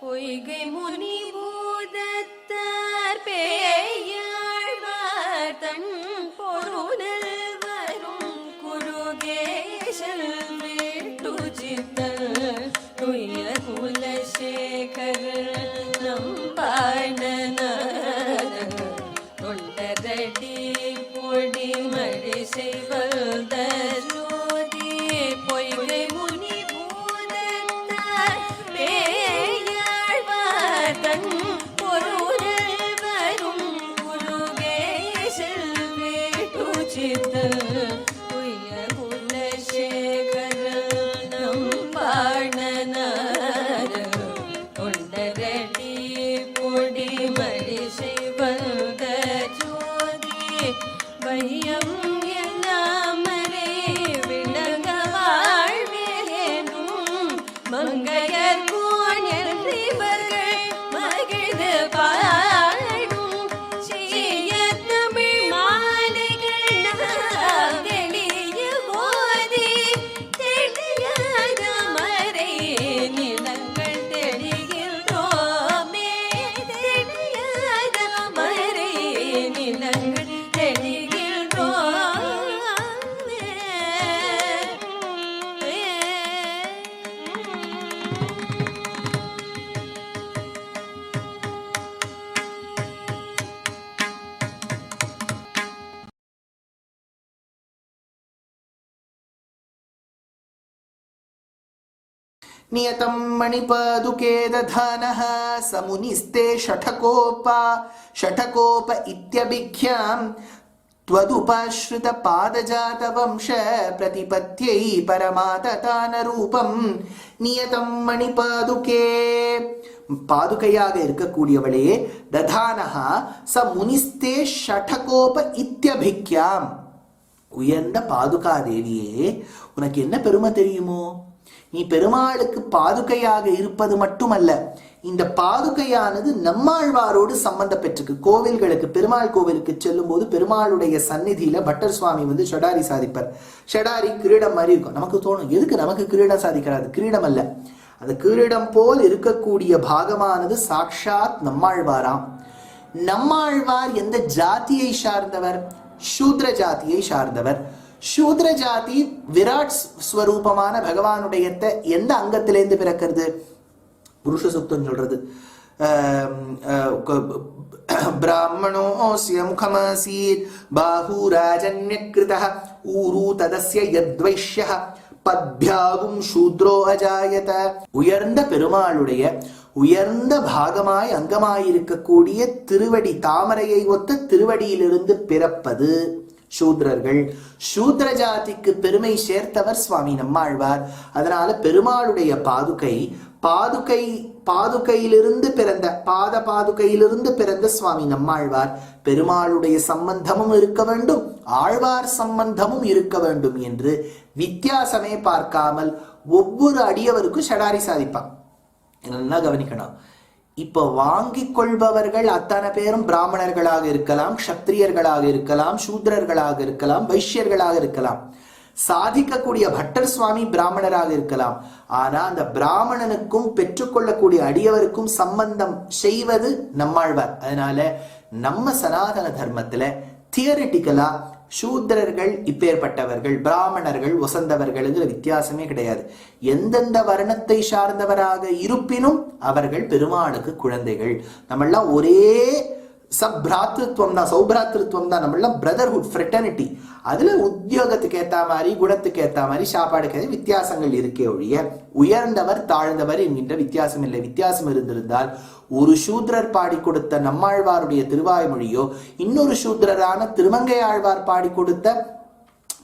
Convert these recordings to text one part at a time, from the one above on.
பொய்கை முனி பூதத்தார் பேயாழ்வார் தன் பொருளில் வரும் குருகேசல் வேட்டுச்சித்தல் துய குலசேகர் நம்பாணனார் தொண்டரடி பொடி மழை செய்வந்த ஜோதி பொய்கை முனி பூதத்தார் பேயாழ்வார் தன் பொருளில் வரும் குருகேசல் வேட்டுச்சித்தல் துய குலசேகர் நம்பாணனார் தொண்டரடி பொடி மழை செய்வந்த ஜோதி வையம் எல்லாமரே விளங்க வாழ்வேனும் மங்கையர் கோணிவர்கள் மகிழ்ந்து பாடும் செய்ய தமிழ் மாலைகள் தெளிய போதி தெளியாத மறை நிலங்கள் தெளிகின்றோமே தெளியாத மறை நிலங்கள் नियतं मणिपादुके दधानः समुनिस्ते षठकोप इत्यभिख्यां त्वदुपाश्रितपादजातवंश प्रतिपत्यै परमाततानरूपं नियतं मणिपादुके பாதுகையாக இருக்கக்கூடியவளே ததானஹா ச முனிஸ்தே ஷடகோப இத்யபிக்யாம் உயர்ந்த பாதுகா தேவியே உனக்கு என்ன பெருமை தெரியுமோ நீ பெருமாளுக்கு பாதுகையாக இருப்பது மட்டுமல்ல இந்த பாதுகையானது நம்மாழ்வாரோடு சம்பந்தம் பெற்றிருக்கு கோவில்களுக்கு பெருமாள் கோவிலுக்கு செல்லும் போது பெருமாளுடைய சந்நிதியில பட்டர் சுவாமி வந்து ஷடாரி சாதிப்பார் ஷடாரி கிரீடம் மாதிரி இருக்கும் நமக்கு தோணும் எதுக்கு நமக்கு கிரீடம் சாதிக்கிறாது கிரீடம் அல்ல அந்த கிரீடம் போல் இருக்கக்கூடிய பாகமானது சாக்ஷாத் நம்மாழ்வாராம் நம்மாழ்வார் எந்த ஜாதியை சார்ந்தவர் சூத்ர ஜாதியை சார்ந்தவர் சூத்ர ஜாதி விராட் ஸ்வரூபமான பகவானுடைய எந்த அங்கத்திலேருந்து பிறக்கிறது புருஷ சுத்தம் சொல்றது பிராமணோஸ்ய முகமாசீத் பாஹூராஜன்யக்ருதः ஊரு ததஸ்ய யத்வைஷ்யः பத்பியாகும் சூத்ரோ அஜாயத உயர்ந்த பெருமாளுடைய உயர்ந்த பாகமாய் அங்கமாயிருக்கக்கூடிய திருவடி தாமரையை ஒத்த திருவடியிலிருந்து பிறப்பது சூத்ரர்கள் சூத்ர ஜாதிக்கு பெருமை சேர்த்தவர் சுவாமி நம்மாழ்வார் அதனால பெருமாளுடைய பாதுகையிலிருந்து பிறந்த பாதுகையிலிருந்து பிறந்த சுவாமி நம்மாழ்வார் பெருமாளுடைய சம்பந்தமும் இருக்க வேண்டும் ஆழ்வார் சம்பந்தமும் இருக்க வேண்டும் என்று வித்தியாசமே பார்க்காமல் ஒவ்வொரு அடியவருக்கும் ஷடாரி சாதிப்பான் நல்லா கவனிக்கணும் இப்ப வாங்கிக் கொள்பவர்கள் அத்தனை பேரும் பிராமணர்களாக இருக்கலாம் க்ஷத்திரியர்களாக இருக்கலாம் சூத்ரர்களாக இருக்கலாம் வைஷ்யர்களாக இருக்கலாம் சாதிக்கக்கூடிய பட்டர் சுவாமி பிராமணராக இருக்கலாம் ஆனா அந்த பிராமணனுக்கும் பெற்றுக்கொள்ளக்கூடிய அடியவருக்கும் சம்பந்தம் செய்வது நம்மாழ்வார் அதனால நம்ம சனாதன தர்மத்துல தியரிட்டிக்கலா சூத்ரர்கள் இப்பேற்பட்டவர்கள் பிராமணர்கள் வசந்தவர்கள்ங்கிற வித்தியாசமே கிடையாது எந்தெந்த வர்ணத்தை சார்ந்தவராக இருப்பினும் அவர்கள் பெருமாளுக்கு குழந்தைகள் நம்மெல்லாம் ஒரே சப்ராத்திருத்துவம் தான் சௌபிராத்திருத்துவம் தான் நம்மளாம் பிரதர்ஹுட் ஃப்ரெட்டர்னிட்டி அதுல உத்தியோகத்துக்கு ஏத்த மாதிரி குணத்துக்கு ஏத்த மாதிரி சாப்பாடுக்கு வித்தியாசங்கள் இருக்கே ஒழிய உயர்ந்தவர் தாழ்ந்தவர் என்கின்ற வித்தியாசம் இல்லை வித்தியாசம் இருந்திருந்தால் ஒரு சூத்ரர் பாடி கொடுத்த நம்மாழ்வாருடைய திருவாய்மொழியோ இன்னொரு சூத்ரரான திருமங்கை ஆழ்வார் பாடி கொடுத்த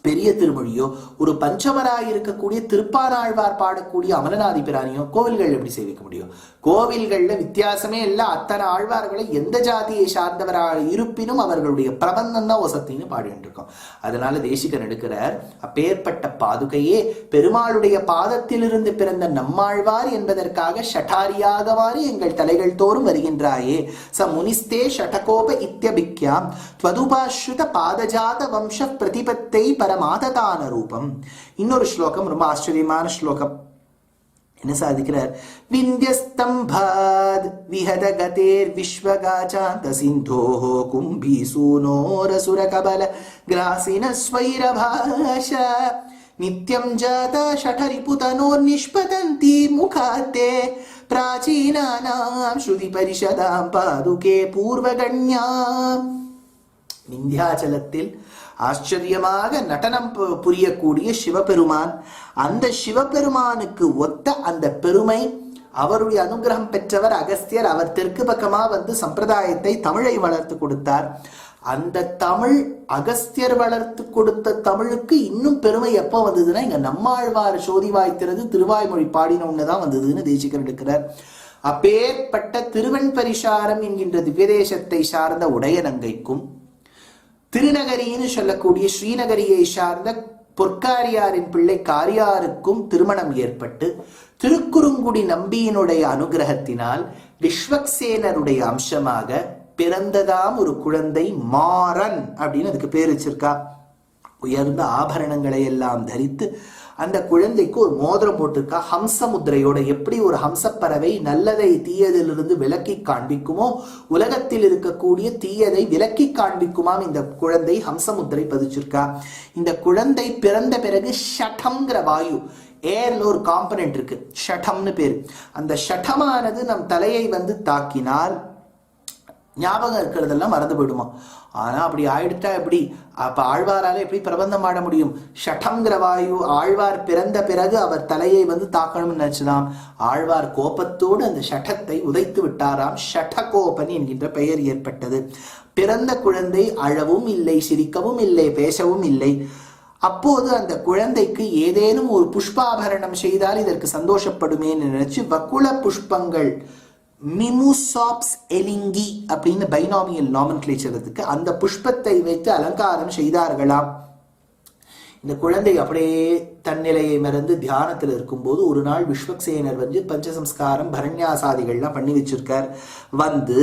பெரிய திருமொழியோ ஒரு பஞ்சமராய் இருக்கக்கூடிய திருப்பானாழ்வார் பாடக்கூடிய அமலநாதி பிராணியோ கோவில்கள் எப்படி சேவிக்க முடியும் கோவில்கள்ல வித்தியாசமே இல்ல அத்தனை ஆழ்வார்களை எந்த ஜாதியை சார்ந்தவராக இருப்பினும் அவர்களுடைய பிரபந்தம் தான் வசத்தின்னு பாடிட்டு இருக்கோம் அதனால தேசிகன் எடுக்கிறார் அப்பேற்பட்ட பாதுகையே பெருமாளுடைய பாதத்திலிருந்து பிறந்த நம்மாழ்வார் என்பதற்காக ஷடாரியாக மாறி எங்கள் தலைகள் தோறும் வருகின்றாயே ச முனிஸ்தே ஷடகோப இத்யபிக்யாம் த்வதுபாஸ்ருத பாதஜாத வம்ச பிரதிபத்தை பரமாததான ரூபம் இன்னொரு ஸ்லோகம் ரொம்ப ஆச்சரியமான ஸ்லோகம் என்ன சாதிக்கிறார்? விந்தியஸ்தம்பாத் விஹத கதேர் விஸ்வகாசாந்த சிந்தோஹோ கும்பீசூனோரசுர கபல கிராசின ஸ்வைரபாஷ நித்யம் ஜாதா ஷடரிபுதனோர் நிஷ்பதந்தி முகாத்தே பிராச்சீனானாம் ஸ்ருதி பரிஷதாம் பாதுகே பூர்வகண்யாம். விந்தியாச்சலத்தில் ஆச்சரியமாக நடனம் புரியக்கூடிய சிவபெருமான், அந்த சிவபெருமானுக்கு ஒத்த அந்த பெருமை, அவருடைய அனுகிரகம் பெற்றவர் அகஸ்தியர். அவர் தெற்கு பக்கமா வந்து சம்பிரதாயத்தை, தமிழை வளர்த்து கொடுத்தார். அந்த தமிழ், அகஸ்தியர் வளர்த்து கொடுத்த தமிழுக்கு இன்னும் பெருமை எப்போ வந்ததுன்னா, இங்க நம்மாழ்வார் சோதி வாய்த்திறது திருவாய்மொழி பாடின ஒண்ணுதான் வந்ததுன்னு தேசிகர் எடுக்கிறார். அப்பேற்பட்ட திருவன்பரிசாரம் என்கின்ற திவ்யதேசத்தை சார்ந்த உடையநங்கைக்கும் திருநகரின்னு சொல்லக்கூடிய ஸ்ரீநகரியை சார்ந்த பொற்காரியாரின் பிள்ளை காரியாருக்கும் திருமணம் ஏற்பட்டு திருக்குறுங்குடி நம்பியினுடைய அனுகிரகத்தினால் விஸ்வக்சேனருடைய அம்சமாக பிறந்ததாம் ஒரு குழந்தை மாறன் அப்படின்னு அதுக்கு பேர் வச்சிருக்கா. உயர்ந்த ஆபரணங்களை எல்லாம் தரித்து அந்த குழந்தைக்கு ஒரு மோதிரம் போட்டிருக்கா ஹம்ச முத்திரையோட. எப்படி ஒரு ஹம்சப்பறவை நல்லதை தீயதிலிருந்து விலக்கி காண்பிக்குமோ, உலகத்தில் இருக்கக்கூடிய தீயதை விலக்கி காண்பிக்குமாம் இந்த குழந்தை ஹம்ச முத்திரை பதிச்சிருக்கா. இந்த குழந்தை பிறந்த பிறகு ஷடம்ங்கிற வாயு, ஏர்ல ஒரு காம்பனன்ட் இருக்கு, ஷடம்னு பேரு. அந்த ஷடமானது நம் தலையை வந்து தாக்கினால் ஞாபகம் இருக்கிறதெல்லாம் மறந்து போயிடுமா. ஆனா அப்படி ஆயிடுட்டா எப்படி? அப்ப ஆழ்வாரால எப்படி பிரபந்தம் ஆட முடியும்? ஷடம்ங்கிற வாயு ஆழ்வார் பிறந்த பிறகு அவர் தலையை வந்து தாக்கணும்னு நினைச்சதாம். ஆழ்வார் கோபத்தோடு அந்த ஷடத்தை உதைத்து விட்டாராம். ஷடகோபன் என்கின்ற பெயர் ஏற்பட்டது. பிறந்த குழந்தை அழவும் இல்லை, சிரிக்கவும் இல்லை, பேசவும் இல்லை. அப்போது அந்த குழந்தைக்கு ஏதேனும் ஒரு புஷ்பாபரணம் செய்தால் இதற்கு சந்தோஷப்படுமேன்னு நினைச்சு வக்குள புஷ்பங்கள், மிமுசாப்ஸ் எலிங்கி அப்படின்னு பைனாமியல் நாமன்கிளேச்சருக்கு அந்த புஷ்பத்தை வைத்து அலங்காரம் செய்தார்களாம். இந்த குழந்தை அப்படியே தன்னிலையை மறந்து தியானத்தில் இருக்கும்போது ஒரு நாள் விஸ்வக்சேனர் வந்து பஞ்சசம்ஸ்காரம் பரண்யாசாதிகள்லாம் பண்ணி வச்சிருக்கார். வந்து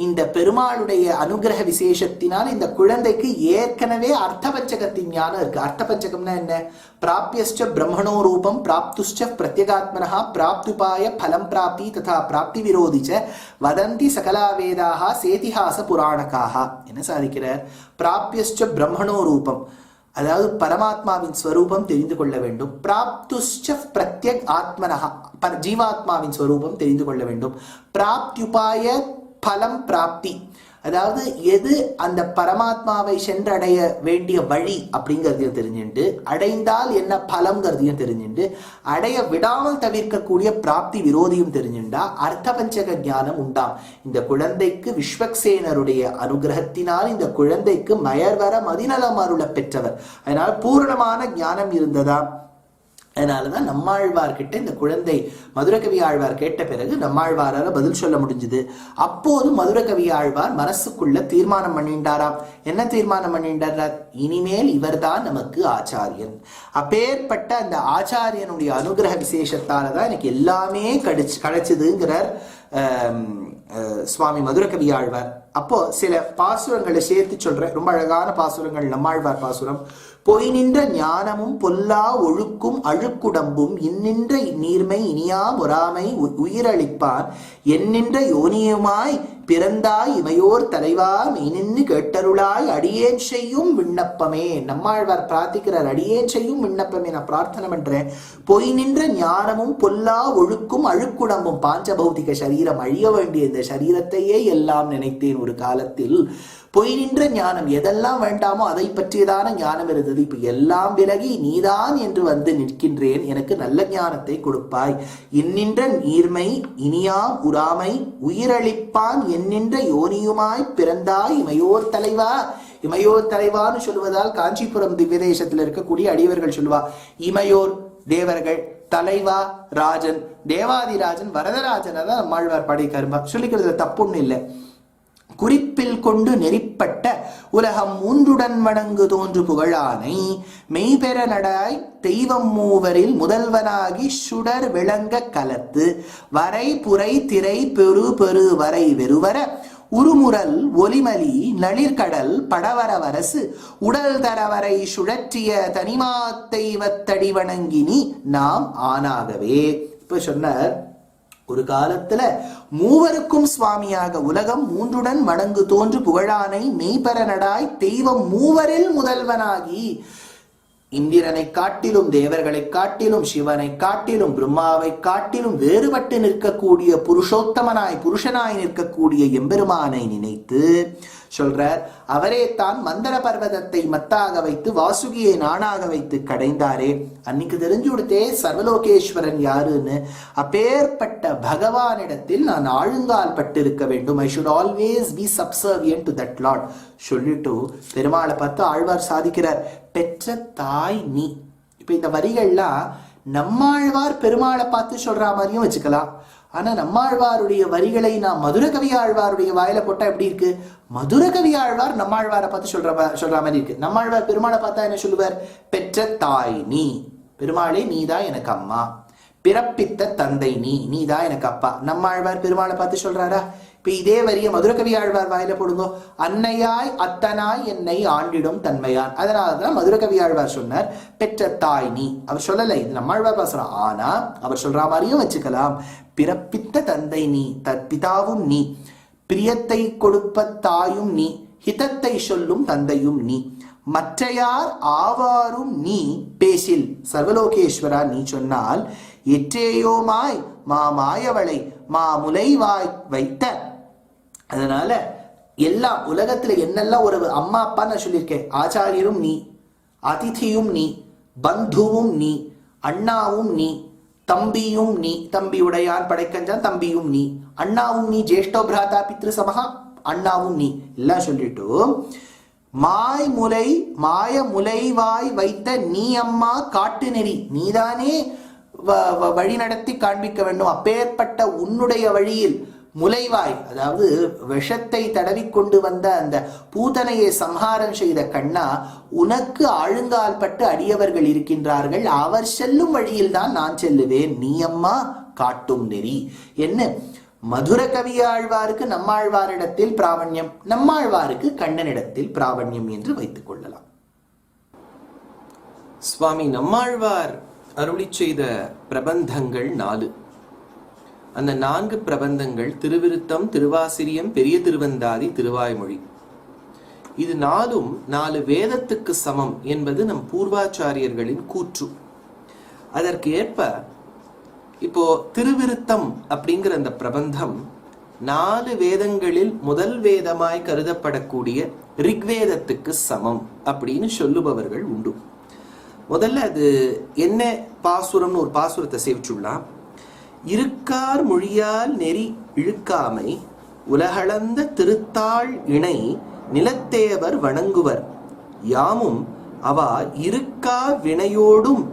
இந்த பெருமாளுடைய அனுகிரக விசேஷத்தினால் இந்த குழந்தைக்கு ஏற்கனவே அர்த்தபஞ்சகத்தின் ஞானம் இருக்கு. அர்த்தபஞ்சகம்னா என்ன? பிராப்யஸ்ச பிரம்மணோ ரூபம், பிராப்துஷ்ச பிரத்யகாத்மனஹா, பிராப்துபாய பலம் பிராப்தி ததா பிராப்தி விரோதிச்ச வதந்தி சகலா வேதாக சேதிஹாச புராணக்காக. என்ன சாதிக்கிறார்? பிராப்யஸ்ச பிரம்மணோ ரூபம், அதாவது பரமாத்மாவின் ஸ்வரூபம் தெரிந்து கொள்ள வேண்டும். பிராப்துஷ்ச பிரத்யக் ஆத்மனஹா, ஜீவாத்மாவின் ஸ்வரூபம் தெரிந்து கொள்ள வேண்டும். பிராப்தியுபாய பலம் பிராப்தி, அதாவது எது அந்த பரமாத்மாவை சென்றடைய வேண்டிய வழி அப்படிங்கிறதையும் தெரிஞ்சுட்டு, அடைந்தால் என்ன பலம்ங்கிறதையும் தெரிஞ்சுட்டு, அடைய விடாமல் தவிர்க்கக்கூடிய பிராப்தி விரோதியும் தெரிஞ்சுட்டா அர்த்த பஞ்சக ஞானம் உண்டாம். இந்த குழந்தைக்கு விஸ்வக்சேனருடைய அனுகிரகத்தினால் இந்த குழந்தைக்கு மயர்வர மதிநலம் அருள பெற்றவர். அதனால பூரணமான ஞானம் இருந்ததா. அதனாலதான் நம்மாழ்வார்கிட்ட இந்த குழந்தை மதுரகவி ஆழ்வார் கேட்ட பிறகு நம்மாழ்வாரால பதில் சொல்ல முடிஞ்சது. அப்போது மதுரகவி ஆழ்வார் மனசுக்குள்ள தீர்மானம் பண்ணிண்டாராம். என்ன தீர்மானம் பண்ணிண்டார்? இனிமேல் இவர்தான் நமக்கு ஆச்சாரியன். அப்பேற்பட்ட அந்த ஆச்சாரியனுடைய அனுகிரக விசேஷத்தாலதான் எனக்கு எல்லாமே கிடைச்சதுங்கிறார் சுவாமி மதுரகவி ஆழ்வார். அப்போ சில பாசுரங்களை சேர்த்து சொல்றேன், ரொம்ப அழகான பாசுரங்கள். நம்மாழ்வார் பாசுரம்: பொய் நின்ற ஞானமும் பொல்லா ஒழுக்கும் அழுக்குடம்பும் இன்னின்ற நீர்மை இனியா முறாமை உயிரளிப்பான் என்னின்ற யோனியுமாய் பிறந்தாய் இமையோர் தலைவா மெய்நின்று கேட்டருளாய் அடியேன் செய்யும் விண்ணப்பமே. நம்மாழ்வார் பிரார்த்திக்கிறார், அடியேன் செய்யும் விண்ணப்பமே. நான் பிரார்த்தனை பண்றேன். பொய் நின்ற ஞானமும் பொல்லா ஒழுக்கும் அழுக்குடம்பும், பாஞ்சபௌதிக சரீரம், அழிய வேண்டிய இந்த சரீரத்தையே எல்லாம் நினைத்தேன் ஒரு காலத்தில். பொய் நின்ற ஞானம், எதெல்லாம் வேண்டாமோ அதை பற்றியதான ஞானம் இருந்தது. இப்ப எல்லாம் விலகி நீதான் என்று வந்து நிற்கின்றேன், எனக்கு நல்ல ஞானத்தை கொடுப்பாய். இன்னின்ற நீர்மை இனியாம் உராமை உயிரளிப்பான் என்னின்ற யோனியுமாய் பிறந்தாய் இமையோர் தலைவா. இமையோர் தலைவான்னு சொல்லுவதால் காஞ்சிபுரம் திவ்யதேசத்தில் இருக்கக்கூடிய அடியவர்கள் சொல்லுவா இமையோர் தேவர்கள், தலைவா ராஜன், தேவாதிராஜன், வரதராஜன். அதான் நம்மாழ்வார் பாடியிருக்காருமா. சொல்லிக்கிறதுல தப்புன்னு இல்லை. குறிப்பில் கொண்டு நெறிப்பட்ட உலகம் மூன்றுடன் வணங்கு தோன்று புகழானை மெய்பெற நடாய் தெய்வம் மூவரில் முதல்வனாகி சுடர் விளங்க கலத்து வரை புரை திரை பெரு பெரு வரை வெறுவர உருமுரல் ஒலிமலி நளிர்கடல் படவர வரசு உடல் தரவரை சுழற்றிய தனிமாத்தைவத்தடி வணங்கினி நாம் ஆனாகவே. இப்ப சொன்னார், ஒரு காலத்துல மூவருக்கும் சுவாமியாக உலகம் மூன்றுடன் வணங்கு தோன்று புகழானை மெய்பரனடாய் தெய்வம் மூவரில் முதல்வனாகி இந்திரனை காட்டிலும் தேவர்களை காட்டிலும் சிவனை காட்டிலும் பிரம்மாவை காட்டிலும் வேறுபட்டு நிற்கக்கூடிய புருஷனாய் நிற்கக்கூடிய எம்பெருமானை நினைத்து சொல்றார். அவரே தான் மந்தர பர்வதத்தை மத்தாக வைத்து வாசுகியை நானாக வைத்து கடைந்தாரே. அன்னைக்கு தெரிஞ்சு கொடுத்தே சர்வலோகேஸ்வரன் யாருன்னு. அப்பேற்பட்ட பகவானிடத்தில் நான் ஆழுங்கால் பட்டு இருக்க வேண்டும். I should always be subservient to that Lord சொல்லிட்டு பெருமாளை பார்த்து ஆழ்வார் சாதிக்கிறார், பெற்ற தாய் நீ. இப்ப இந்த வரிகள்லாம் நம்மாழ்வார் பெருமாளை பார்த்து சொல்ற மாதிரியும் வச்சுக்கலாம். ஆனா நம்மாழ்வாருடைய வரிகளை நான் மதுரகவி ஆழ்வாருடைய வாயில போட்டா எப்படி இருக்கு? மதுரகவி ஆழ்வார் நம்மாழ்வாரை பார்த்து சொல்ற மாதிரி இருக்கு. நம்மாழ்வார் பெருமாளை பார்த்தா என்ன சொல்லுவார்? பெற்ற தாய் நீ, பெருமாளே நீதான் எனக்கு அம்மா, பிறப்பித்த தந்தை நீதான் எனக்கு அப்பா. நம்மாழ்வார் பெருமாளை பார்த்து சொல்றாரா? இப்ப இதே வரிய மதுரகவி ஆழ்வார் வாயில போடுங்க, அன்னையாய் அத்தனாய் என்னை ஆண்டிடும் தன்மையான். அதனாலதான் மதுரகவி ஆழ்வார் சொன்னார் பெற்ற தாய் நீ. அவர் சொல்லலை, இது நம்மாழ்வார் பேசுறான். ஆனா அவர் சொல்ற மாதிரியும் வச்சுக்கலாம். பிறப்பித்த தந்தை நீ, பிதாவும் நீ, பிரியத்தை கொடுப்ப தாயும் நீ, ஹிதத்தை சொல்லும் தந்தையும் நீ, மற்றையார் ஆவாரும் நீ பேசில் சர்வலோகேஸ்வரா நீ சொன்னால் எற்றேயோமாய் மாயவளை முலைவாய் வைத்த. அதனால எல்லா உலகத்துல என்னெல்லாம் ஒரு அம்மா அப்பா நான் சொல்லியிருக்கேன், ஆச்சாரியரும் நீ, அதிதியும் நீ, பந்துவும் நீ, அண்ணாவும் நீ, தம்பியும் நீ, தம்பி உடையான் படைக்கஞ்சான் தம்பியும் நீ, அண்ணாவும் நீ, ஜேஷ்டோ பிராதா பித்ரு சமஹா அண்ணாவும் நீ எல்லாம் சொல்லிட்டு மாய முலைவாய் வைத்த நீ அம்மா காட்டு நெறி நீதானே வழி நடத்தி காண்பிக்க வேண்டும். அப்பேற்பட்ட உன்னுடைய வழியில் முலைவாய், அதாவது விஷத்தை தடவி கொண்டு வந்த அந்த பூதனையை சம்ஹாரம் செய்த கண்ணா, உனக்கு ஆழுங்கால் பட்டு அடியவர்கள் இருக்கின்றார்கள், அவர் செல்லும் வழியில் தான் நான் செல்லுவேன், நீ அம்மா காட்டும் நெறி. என்ன மதுர கவியாழ்வாருக்கு நம்மாழ்வாரிடத்தில் பிராவண்யம், நம்மாழ்வாருக்கு கண்ணனிடத்தில் பிராவண்யம் என்று வைத்துக் கொள்ளலாம். சுவாமி நம்மாழ்வார் அருளி செய்த பிரபந்தங்கள் 4. அந்த 4 பிரபந்தங்கள் திருவிருத்தம், திருவாசிரியம், பெரிய திருவந்தாதி, திருவாய்மொழி. இது 4 வேதத்துக்கு சமம் என்பது நம் பூர்வாச்சாரியர்களின் கூற்று. அதற்கு ஏற்ப இப்போ திருவிருத்தம் அப்படிங்கிற அந்த பிரபந்தம் 4 வேதங்களில் முதல் வேதமாய் கருதப்படக்கூடிய ரிக்வேதத்துக்கு சமம் அப்படின்னு சொல்லுபவர்கள் உண்டு. முதல்ல அது என்ன பாசுரம்னு ஒரு பாசுரத்தை சேவிச்சுள்ளாம். இருக்கார் மொழியால் நெறி இழுக்காமை உலகளந்த திருத்தாள் இணை நிலத்தேவர் வணங்குவர் யாமும் அவா இருக்கா வினையோடும்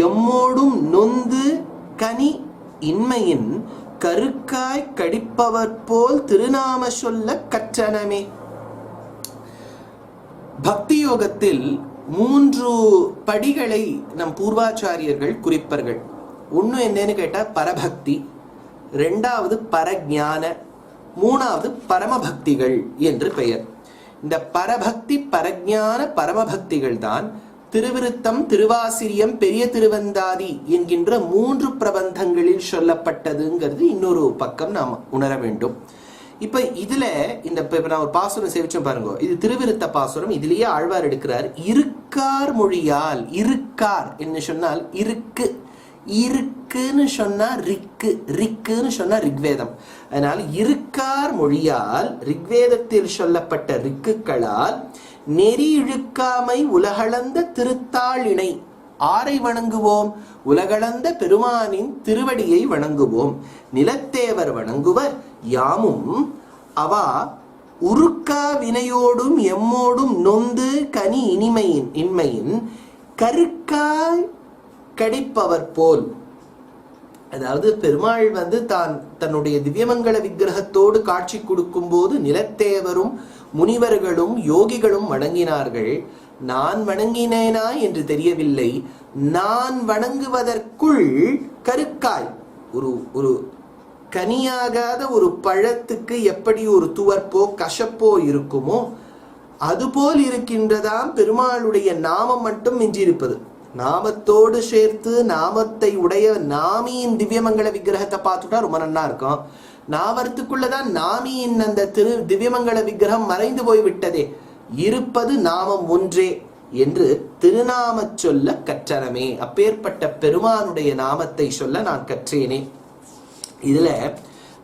எம்மோடும் நொந்து கனி இன்மையின் கருக்காய் கடிப்பவர் போல் திருநாம சொல்ல கற்றனமே. பக்தி யோகத்தில் 3 படிகளை நம் பூர்வாச்சாரியர்கள் குறிப்பர்கள். ஒண்ணு என்னன்னு கேட்டா பரபக்தி, 2வது பரஞான, 3வது பரமபக்திகள் என்று பெயர். இந்த பரபக்தி பரஞான பரமபக்திகள் தான் திருவிருத்தம், திருவாசிரியம், பெரிய திருவந்தாதி என்கின்ற 3 பிரபந்தங்களில் சொல்லப்பட்டதுங்கிறது இன்னொரு பக்கம் நாம் உணர வேண்டும். இப்ப இதுல இந்த நான் ஒரு பாசுரம் சேவிச்சோம் பாருங்க, இது திருவிருத்த பாசுரம். இதுலயே ஆழ்வார் எடுக்கிறார். இருக்கார் மொழியால், இருக்கார் என்ன சொன்னால் இருக்கு, இருக்குன்னு சொன்னா ரிக்கு, ரிக்குன்னு சொன்னா ரிக்வேதம். அதனால இருக்கார் மொழியால் ரிக்வேதத்தில் சொல்லப்பட்ட ரிக்குகளால் நெறி இழுக்காமை உலகளந்த திருத்தாள் இணை. ஆரை வணங்குவோம்? உலகளந்த பெருமானின் திருவடியை வணங்குவோம். நிலத்தேவர் வணங்குவர் யாமும் அவா உருக்கா வினையோடும் எம்மோடும் நொந்து கனி இன்மையின் கருக்காய் கடிப்பவர் போல். அதாவது பெருமாள் தன்னுடைய திவ்யமங்கல விக்கிரகத்தோடு காட்சி கொடுக்கும் போது நிலத்தேவரும் முனிவர்களும் யோகிகளும் வணங்கினார்கள். நான் வணங்கினேனா என்று தெரியவில்லை. நான் வணங்குவதற்குள் கருக்காய், ஒரு கனியாகாத ஒரு பழத்துக்கு எப்படி ஒரு துவர்ப்போ கசப்போ இருக்குமோ அதுபோல் இருக்கின்றதாம் பெருமாளுடைய நாமம் மட்டும் மிஞ்சியிருப்பது. நாமத்தோடு சேர்த்து நாமத்தை உடைய நாமியின் திவ்யமங்கல விக்கிரகத்தை பார்த்துட்டா ரொம்ப நன்னா இருக்கும். நாமத்துக்குள்ளதான் நாமியின் அந்த திவ்யமங்கல விக்கிரகம் மறைந்து போய் விட்டதே. இருப்பது நாமம் ஒன்றே என்று திருநாம சொல்ல கற்றனமே. அப்பேற்பட்ட பெருமானுடைய நாமத்தை சொல்ல நான் கற்றேனே. இதுல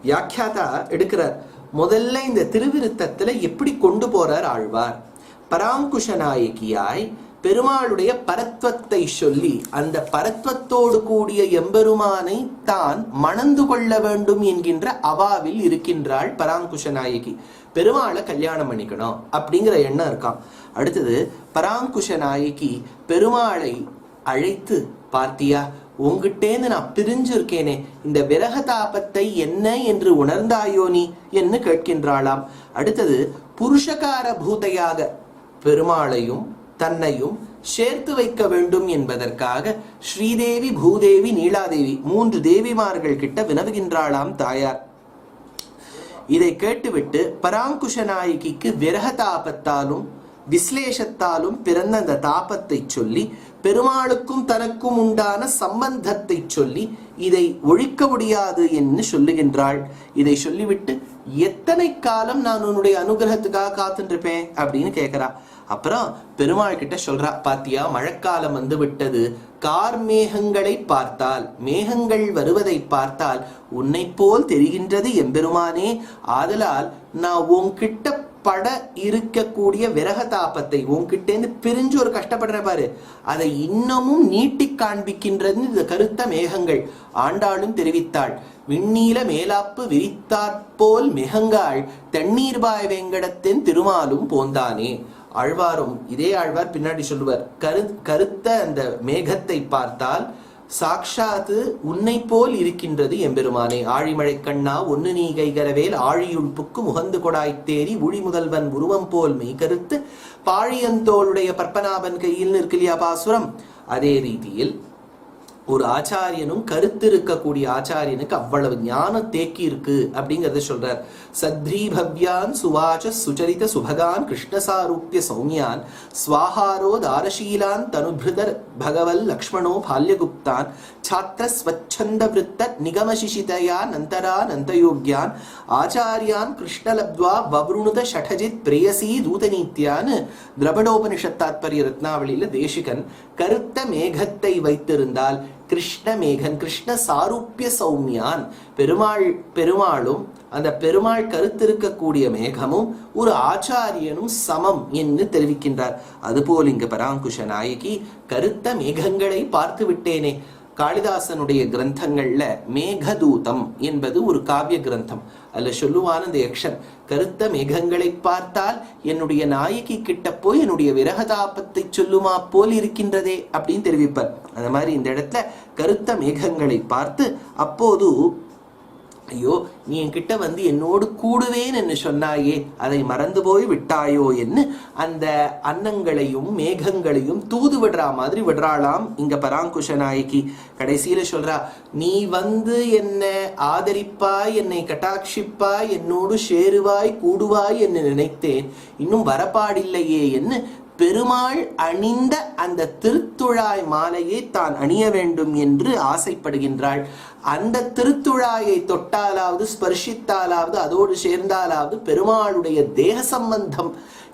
வியாக்கியாதா எடுக்கிறார். முதல்ல இந்த திருவிருத்தத்துல எப்படி கொண்டு போறார் ஆழ்வார். பராங்குஷ நாயகியாய் பெருமாளுடைய பரத்வத்தை சொல்லி அந்த பரத்வத்தோடு கூடிய எம்பெருமானை தான் மணந்து கொள்ள வேண்டும் என்கின்ற அவாவில் இருக்கின்றாள் பராங்குஷ நாயகி. பெருமாளை கல்யாணம் பண்ணிக்கணும் அப்படிங்கிற எண்ணம் இருக்கான். அடுத்தது பராங்குஷ நாயகி பெருமாளை அழைத்து, பார்த்தியா, உங்ககிட்டேந்து நான் பிரிஞ்சிருக்கேனே, இந்த விரக தாபத்தை என்ன என்று உணர்ந்தாயோ நீ என்று கேட்கின்றாளாம். அடுத்தது புருஷகார பூதையாக பெருமாளையும் தன்னையும் சேர்த்து வைக்க வேண்டும் என்பதற்காக ஸ்ரீதேவி, பூதேவி, நீலாதேவி 3 தேவிமார்கள் கிட்ட வினவுகின்றாளாம் தாயார். இதை கேட்டுவிட்டு பராங்குஷ நாயகிக்கு விரக தாபத்தாலும் விஸ்லேஷத்தாலும் பிறந்த அந்த தாபத்தை சொல்லி பெருமாளுக்கும் தனக்கும் உண்டான சம்பந்தத்தை சொல்லி இதை ஒழிக்க முடியாது என்று சொல்லுகின்றாள். இதை சொல்லிவிட்டு எத்தனை காலம் நான் உன்னுடைய அனுகிரகத்துக்காக காத்துருப்பேன் அப்படின்னு கேட்கிறா. அப்புறம் பெருமாள் கிட்ட சொல்றா, பாத்தியா, மழைக்காலம் வந்து விட்டது. கார்மேகங்களை பார்த்தால், மேகங்கள் வருவதை பார்த்தால் உன்னை போல் தெரிகின்றது எம்பெருமானே. ஆதலால் நான் உன்கிட்ட பட இருக்கக்கூடிய விரக தாபத்தை, உன்கிட்டேந்து பிரிஞ்சு ஒரு கஷ்டப்படுற பாரு, அதை இன்னமும் நீட்டி காண்பிக்கின்றது இந்த கருத்த மேகங்கள். ஆண்டாளும் தெரிவித்தாள், விண்ணீல மேலாப்பு விரித்தாற்போல் மிகங்காள் தண்ணீர்பாய் வேங்கடத்தின் திருமாலும் போந்தானே. ஆழ்வாரும் இதே ஆழ்வார் பின்னாடி சொல்லுவார், கருத்த அந்த மேகத்தை பார்த்தால் சாக்ஷாத்து உன்னை போல் இருக்கின்றது எம்பெருமானே. ஆழிமழை கண்ணா ஒன்னு நீ கைகரவேல் ஆழியுள் புக்கு முகந்து கொடாய்த்தேரி உழி முதல்வன் உருவம் போல் மெய் கருத்து பாழியந்தோளுடைய பற்பனாபன் கையில் நிற்கலியா பாசுரம். அதே ரீதியில் ஒரு ஆச்சாரியனும் கருத்து இருக்கக்கூடிய ஆச்சாரியனுக்கு அவ்வளவு ஞான தேக்கி இருக்கு அப்படிங்கறத சொல்றார். சத்ரி பவ்யான் சுவாச்ச சுச்சரித சுபகான் கிருஷ்ணசாரூப்பிய சௌமியான் ஸ்வாஹாரோ தாரசீலான் தனுபிருதர் பகவல் லக்ஷ்மணோ பால்யகுப்தான் சாத்திர ஸ்வச்சந்த விருத்த நிகமசிஷிதயா நந்தரா நந்தயோக்யான் ஆச்சாரியான் கிருஷ்ணலப்த்வா வவ்ருணுத ஷடஜித் பிரேயசி தூதநீத்யான் திரபடோபனிஷத் தாத்பரிய ரத்னாவளியில தேசிகன் கருத்த மேகத்தை வைத்திருந்தால் கிருஷ்ண மேகன், கிருஷ்ண சாரூப்பிய சௌமியான், பெருமாளும் அந்த பெருமாள் கருத்திருக்கக்கூடிய மேகமும் ஒரு ஆச்சாரியனும் சமம் என்று தெரிவிக்கின்றார். அதுபோல் இங்கு பராங்குஷ நாயகி கருத்த மேகங்களை பார்த்து விட்டேனே. காளிதாசனுடைய கிரந்தங்கள்ல மேகதூதம் என்பது ஒரு காவிய கிரந்தம். அதுல சொல்லுவான இந்த யக்ஷன் கருத்த மேகங்களை பார்த்தால் என்னுடைய நாயகி கிட்ட போய் என்னுடைய விரகதாபத்தை சொல்லுமா போல் இருக்கின்றதே அப்படின்னு தெரிவிப்பார். அந்த மாதிரி இந்த இடத்துல கருத்த மேகங்களை பார்த்து, அப்போது ஐயோ, நீ என்கிட்ட வந்து என்னோடு கூடுவேன் என்று சொன்னாயே, அதை மறந்து போய் விட்டாயோ என்று அந்த அன்னங்களையும் மேகங்களையும் தூது விடுறா மாதிரி விடுறாளாம் இங்க பராங்குஷ நாயகி. கடைசியில சொல்றா, நீ வந்து என்ன ஆதரிப்பாய், என்னை கட்டாட்சிப்பாய், என்னோடு சேருவாய் கூடுவாய் என்று நினைத்தேன், இன்னும் வரப்பாடில்லையே என்று பெருமாள் அணிந்த அந்த திருத்துழாய் மாலையை தான் அணிய வேண்டும் என்று ஆசைப்படுகின்றாள். அந்த திருத்துழாயை தொட்டாலாவது ஸ்பர்ஷித்தாலாவது அதோடு சேர்ந்தாலாவது பெருமாளுடைய தேக சம்பந்தம்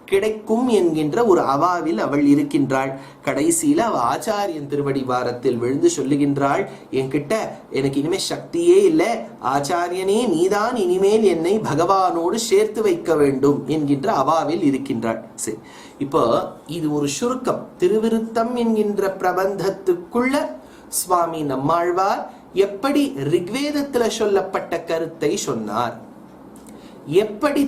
கிடைக்கும் என்கின்ற ஒரு அவாவில் அவள் இருக்கின்றாள். கடைசியில அவ ஆச்சாரியன் திருவடி வாரத்தில் விழுந்து சொல்லுகின்றாள், என்கிட்ட எனக்கு இனிமே சக்தியே இல்லை, ஆச்சாரியனே நீதான் இனிமேல் என்னை பகவானோடு சேர்த்து வைக்க வேண்டும் என்கின்ற அவாவில் இருக்கின்றாள். சரி, இப்போ இது ஒரு சுருக்கம். திருவிருத்தம் என்கின்ற பிரபந்தத்துக்குள்ள சுவாமி நம்மாழ்வார் எப்படி ரிக்வேதத்துல சொல்லப்பட்ட கருத்தை சொன்னார், எப்படி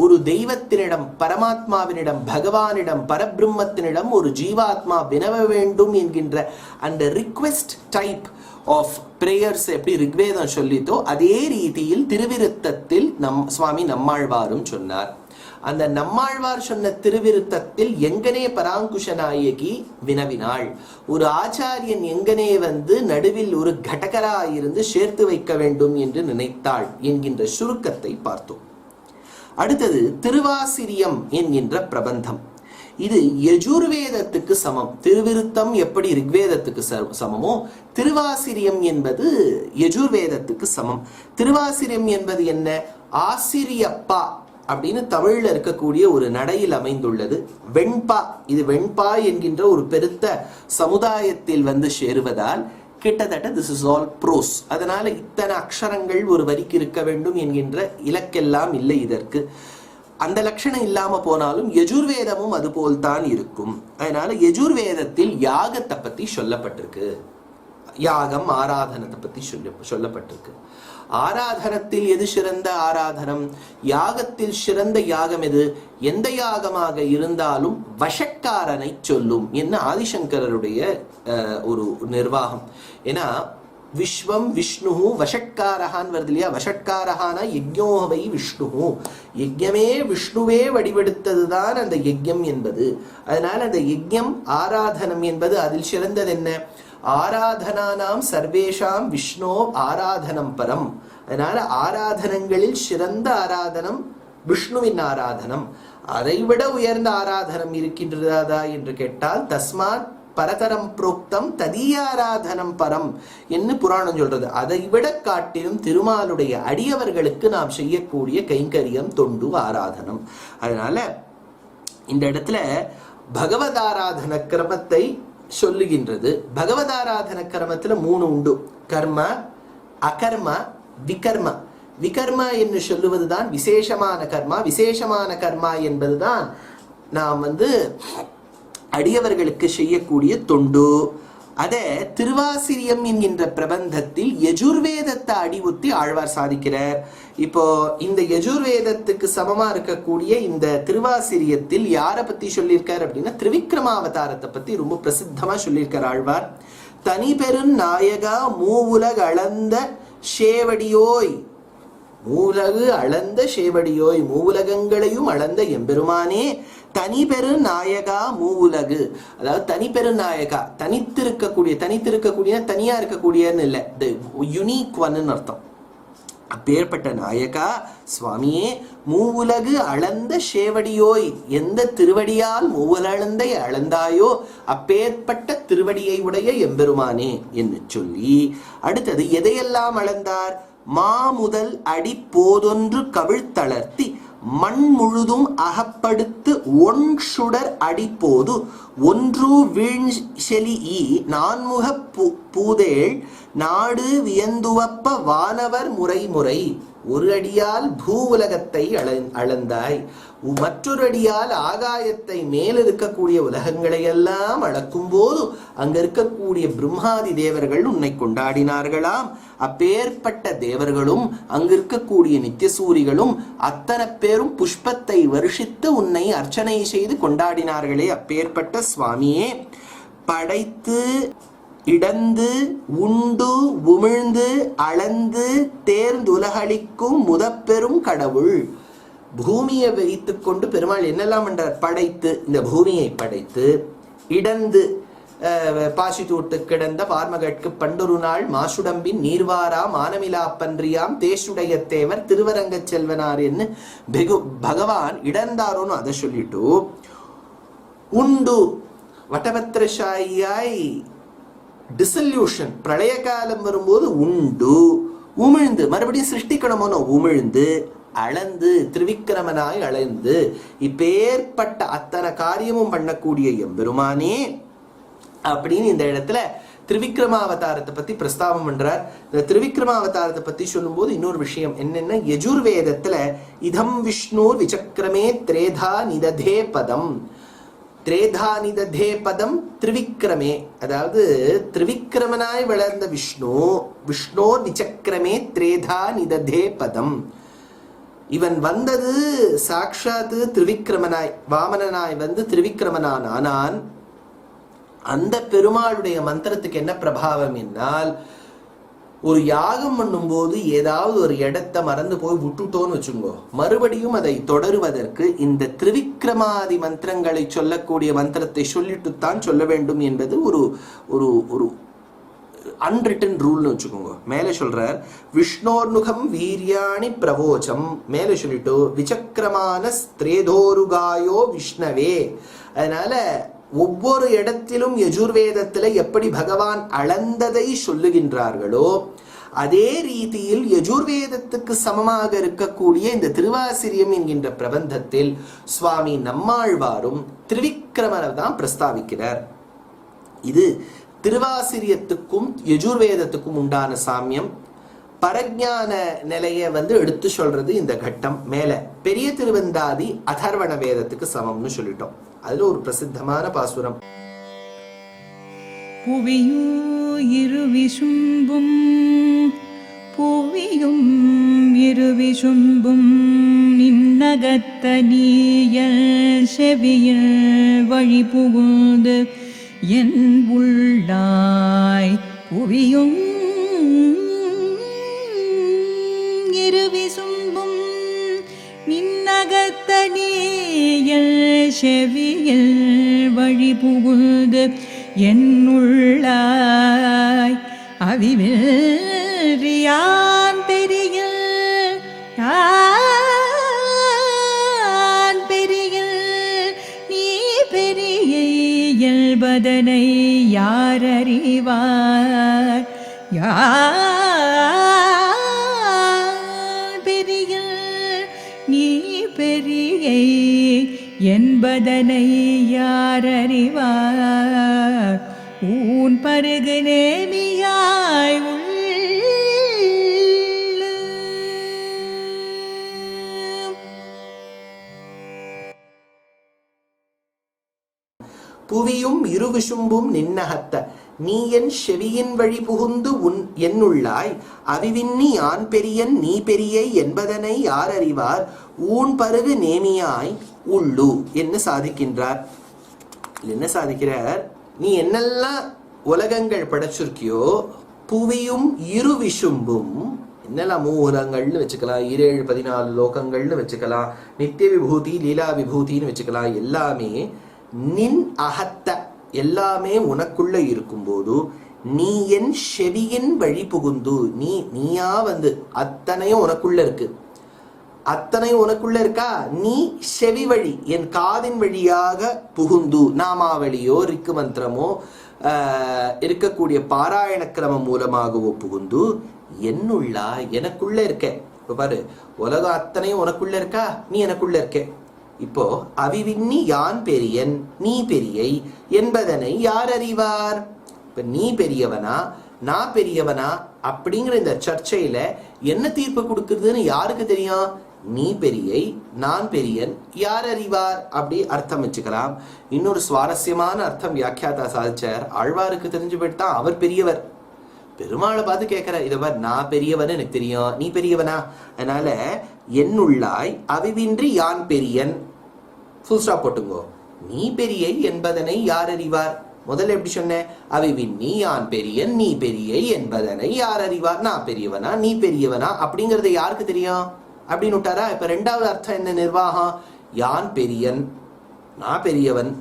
ஒரு தெய்வத்தினிடம், பரமாத்மாவினிடம், பகவானிடம், பரபிரம்மத்தினிடம் ஒரு ஜீவாத்மா வினவ வேண்டும் என்கின்ற அந்த ரிக்வெஸ்ட் டைப் ஆஃப் பிரேயர்ஸ் எப்படி ரிக்வேதம் சொல்லித்தோ அதே ரீதியில் திருவிருத்தத்தில் சுவாமி நம்மாழ்வாரும் சொன்னார். அந்த நம்மாழ்வார் சொன்ன திருவிருத்தத்தில் எங்கனே பராங்குஷ நாயகி வினவினாள், ஒரு ஆச்சாரியன் எங்கனே வந்து நடுவில் ஒரு கடகராயிருந்து சேர்த்து வைக்க வேண்டும் என்று நினைத்தாள் என்கின்ற சுருக்கத்தை பார்த்தோம். அடுத்தது திருவாசிரியம் என்கின்ற பிரபந்தம். இது யஜுர்வேதத்துக்கு சமம். திருவிருத்தம் எப்படி ரிக்வேதத்துக்கு சமமோ திருவாசிரியம் என்பது யஜுர்வேதத்துக்கு சமம். திருவாசிரியம் என்பது என்ன? ஆசிரியப்பா அப்படின்னு தமிழ்ல இருக்கக்கூடிய ஒரு நடையில் அமைந்துள்ளது. வெண்பா, இது வெண்பா என்கின்ற ஒரு பெருத்த சமுதாயத்தில் வந்து சேருவதால் கிட்டத்தட்ட திஸ் இஸ் ஆல் ப்ரோஸ். அதனால இத்தனை அக்ஷரங்கள் ஒரு வரிக்கு இருக்க வேண்டும் என்கின்ற இலக்கெல்லாம் இல்லை இதற்கு. அந்த லட்சணம் இல்லாம போனாலும் யஜுர்வேதமும் அது போல்தான் இருக்கும். அதனால யஜுர்வேதத்தில் யாகத்தை பத்தி சொல்லப்பட்டிருக்கு, யாகம் ஆராதனத்தை பத்தி சொல்லப்பட்டிருக்கு. ஆராதனத்தில் எது சிறந்த ஆராதனம்? யாகத்தில் சிறந்த யாகம் எது? எந்த யாகமாக இருந்தாலும் வஷக்காரனை சொல்லும் என்ன ஆதிசங்கரருடைய ஒரு நிர்வாகம். ஏன்னா விஸ்வம் விஷ்ணு வஷட்காரஹான் வருது இல்லையா? வஷட்காரஹானா யஜ்ஞோவை விஷ்ணு, யஜ்ஞமே விஷ்ணுவே வடிவெடுத்ததுதான் அந்த யஜ்ஞம் என்பது. அதனால அந்த யஜ்ஞம் ஆராதனம் என்பது அதில் சிறந்தது என்ன? ஆராதனானாம் சர்வேஷாம் விஷ்ணோ ஆராதனம் பரம். அதனால ஆராதனங்களில் சிறந்த ஆராதனம் விஷ்ணுவின் ஆராதனம். அதைவிட உயர்ந்த ஆராதனம் இருக்கின்றதா என்று கேட்டால் தஸ்மாத் பரதரம் புரோக்தம் ததீயாராதனம் பரம் என்று புராணம் சொல்றது. அதை விட காட்டிலும் திருமாலுடைய அடியவர்களுக்கு நாம் செய்யக்கூடிய கைங்கரியம் தொண்டு ஆராதனம். அதனால இந்த இடத்துல பகவதாராதன கிரமத்தை சொல்லுகின்றது. பகவதாராதன கிரமத்துல 3 உண்டு: கர்ம, அகர்ம, விகர்ம. விகர்ம என்று சொல்லுவதுதான் விசேஷமான கர்மா. விசேஷமான கர்மா என்பதுதான் நாம் வந்து அடியவர்களுக்கு செய்யக்கூடிய தொண்டு. அத திருவாசிரியம் என்கின்ற பிரபந்தத்தில் யஜுர்வேதத்தை அடிவுத்தி ஆழ்வார் சாதிக்கிறார். இப்போ இந்த யஜுர்வேதத்துக்கு சமமா இருக்கக்கூடிய இந்த திருவாசிரியத்தில் யாரை பத்தி சொல்லியிருக்கார் அப்படின்னா திரிவிக்ரமாவதாரத்தை பத்தி ரொம்ப பிரசித்தமா சொல்லியிருக்கார் ஆழ்வார். தனி பெரும் நாயகா மூவுலக அளந்த சேவடியோய், மூலகு அளந்த சேவடியோய், மூவுலகங்களையும் அளந்த எம்பெருமானே, தனி பெரு நாயகா மூவுலகு. அதாவது தனி பெரு நாயகா, தனித்திருக்கக்கூடிய, தனித்திருக்கக்கூடிய தனியா இருக்கக்கூடியன்னு இல்லை, யுனிக் ஒன்னு அர்த்தம். அப்பேற்பட்ட நாயகா சுவாமியே, மூவுலகு அளந்த சேவடியோய், எந்த திருவடியால் மூவுலந்தை அளந்தாயோ அப்பேற்பட்ட திருவடியை உடைய எம்பெருமானே என்று சொல்லி, அடுத்தது எதையெல்லாம் அளந்தார்? மா முதல் அடி போதொன்று கவிழ்த்தளர்த்தி மண் முழுதும் அகப்படுத்து ஒன் சுடர் அடிப்போது ஒன்று வீழ்செலி நான்முக பூதேள் நாடு வியந்துவப்ப வானவர் முறை முறை. ஒரு அடியால் பூ உலகத்தை அளந்தாய், மற்றொரு அடியால் ஆகாயத்தை மேல் இருக்கக்கூடிய உலகங்களை எல்லாம் அளக்கும் போது அங்க இருக்கக்கூடிய பிரம்மாதி தேவர்கள் உன்னை கொண்டாடினார்களாம். அப்பேற்பட்ட தேவர்களும் அங்கு இருக்கக்கூடிய நித்தியசூரிகளும் அத்தனை பேரும் புஷ்பத்தை வருஷித்து உன்னை அர்ச்சனை செய்து கொண்டாடினார்களே. அப்பேற்பட்ட சுவாமியே, படைத்து இடந்து உண்டு உமிழ்ந்து அளந்து தேர்ந்துலகளிக்கும் முதப்பெரும் கடவுள். பூமியை வைத்துக் கொண்டு பெருமாள் என்னெல்லாம் பண்றார்? படைத்து, இந்த பூமியை படைத்து, இடந்து பாசி தூட்டு கிடந்த பார்மகற்கு பண்டொரு நாள் மாசுடம்பின் நீர்வாரா மானமிலா பன்றியாம் தேசுடைய தேவர் திருவரங்க செல்வனார் என்று பகவான் இடர்ந்தாரோன்னு அதை சொல்லிட்டு, உண்டு வட்டபத்திரசாயியாய் டிசல்யூஷன் பிரளய காலம் வரும்போது உண்டு, உமிழ்ந்து மறுபடியும் சிருஷ்டிக்கணுமோனோ உமிழ்ந்து, அளந்து திரிவிக்கிரமனாய் அளந்து, இப்பேற்பட்ட அத்தனை காரியமும் பண்ணக்கூடிய எம்பெருமானே அப்படின்னு இந்த இடத்துல திரிவிக்ரமாவதாரத்தை பத்தி பிரஸ்தாபம் பண்றார். இந்த திரிவிக்ரமாவதாரத்தை பத்தி சொல்லும் போது இன்னொரு விஷயம் என்னன்னா, யஜுர்வேதத்துல இதம் விஷ்ணு விசக்கிரமே திரேதா நிததே பதம், திரேதா நிததே பதம் திரிவிக்ரமே, அதாவது திரிவிக்ரமனாய் வளர்ந்த விஷ்ணு, விஷ்ணோ நிச்சக்கிரமே திரேதா நிததே பதம். இவன் வந்தது சாட்சாத்து திரிவிக்ரமனாய், வாமனனாய் வந்து திரிவிக்ரமனான் ஆனான். அந்த பெருமாளுடைய மந்திரத்துக்கு என்ன பிரபாவம் என்னால், ஒரு யாகம் பண்ணும் போது ஏதாவது ஒரு இடத்தை மறந்து போய் விட்டுட்டோன்னு வச்சுங்கோ, மறுபடியும் அதை தொடருவதற்கு இந்த திரிவிக்ரமாதி மந்திரங்களை சொல்லக்கூடிய மந்திரத்தை சொல்லிட்டுத்தான் சொல்ல வேண்டும் என்பது ஒரு ஒரு ஒரு அன்ரிட்டன் ரூல்னு வச்சுக்கோங்க. மேலே சொல்றார் விஷ்ணோர்னுகம் வீரியாணி பிரவோச்சம், மேலே சொல்லிட்டு விசக்கிரமான ஸ்திரேதோருகாயோ விஷ்ணவே. அதனால ஒவ்வொரு இடத்திலும் யஜுர்வேதத்துல எப்படி பகவான் அளந்ததை சொல்லுகின்றார்களோ அதே ரீதியில் யஜுர்வேதத்துக்கு சமமாக இருக்கக்கூடிய இந்த திருவாசிரியம் என்கின்ற பிரபந்தத்தில் சுவாமி நம்மாழ்வாரும் திரிவிக்ரமரை தான் பிரஸ்தாவிக்கிறார். இது திருவாசிரியத்துக்கும் யஜுர்வேதத்துக்கும் உண்டான சாமியம். பரஜான நிலையை எடுத்து சொல்றது இந்த கட்டம். மேல பெரிய திருவந்தாதி அதர்வண வேதத்துக்கு சமம்னு சொல்லிட்டோம். அதுல ஒரு பிரசித்தமான பாசுரம். புவியும் இருவிசும்பும் நின்னகத்த நீயல் செவியில் வழி புகுந்து என் உள்ளாய். புவியும் இருவிசும்பும் நின்னகத்த நீயல் செவியில் வழி புகுந்து என்னுள்ளாய். அவிவில்றியான் பெரிய நீ பெரிய இயல்பதனை யாரறிவார். பெரிய நீ பெரிய என்பதனை யாரறிவார். ஊன் பருகு நேமியாய் புவியும் இருவிசும்பும் நின்னகத்த நீ என் செவியின் வழி புகுந்து என்னுள்ளாய். அவிவின்னி யான் பெரியன் நீ பெரிய என்பதனை யார் அறிவார். ஊன் பருகு நேமியாய் உள்ளு என்ன சாதிக்கின்றார். என்ன சாதிக்கிறார்? நீ என்னெல்லாம் உலகங்கள் படைச்சிருக்கியோ புவியும் இருவிசும்பும், என்னெல்லாம் மூலங்கள்னு வச்சுக்கலாம், 7-14 லோகங்கள்னு வச்சுக்கலாம், நித்திய விபூதி லீலா விபூதின்னு வச்சுக்கலாம், எல்லாமே நின் அகத்த எல்லாமே உனக்குள்ள இருக்கும்போது நீ என் செவியின் வழி புகுந்து நீயா அத்தனையும் உனக்குள்ள இருக்கு. அத்தனையும் உனக்குள்ள இருக்கா? நீ செவி வழி என் காதின் வழியாக புகுந்து நாமாவளியோ ரிக்கு மந்திரமோ இருக்கக்கூடிய பாராயண கிரமம் மூலமாகவோ புகுந்து என்னுள்ளா எனக்குள்ள இருக்க. இப்ப பாரு, உலகம் அத்தனையும் உனக்குள்ள இருக்கா, நீ எனக்குள்ள இருக்க. இப்போ அவிவின்னி யான் பெரியன் நீ பெரியை என்பதனை யார் அறிவார். இப்ப நீ பெரியவனா நான் பெரியவனா அப்படிங்கிற இந்த சர்ச்சையில என்ன தீர்ப்பு கொடுக்குறதுன்னு யாருக்கு தெரியும்? நீ பெரியை நான் பெரியன் யார் அறிவார் அப்படி அர்த்தம் வச்சுக்கலாம். இன்னொரு சுவாரஸ்யமான அர்த்தம் வியாக்கியாதா சாதிச்சார். ஆழ்வாருக்கு தெரிஞ்சு போயிட்டான் அவர் பெரியவர். பெருமாளை பார்த்து கேட்கிற இதை பார், நான் பெரியவன் எனக்கு தெரியும், நீ பெரியவனா? அதனால என்னுள்ளாய் அவிவின்றி யான் பெரியன் ஃபுல் ஸ்டாப் போட்டுங்கோ. நீ பெரியை என்பதனை யார் அறிவார்? முதல்ல எப்படி சொன்ன? அவிவின்னி யான் பெரியன் நீ பெரியை என்பதனை யார் அறிவார். நான் பெரியவனா நீ பெரியவனா அப்படிங்கறது யாருக்கு தெரியும் அப்படின்னு விட்டாரா? இப்ப ரெண்டாவது அர்த்தம் என்ன நிர்வாகம்? யான் பெரியன் நான் பெரியவன்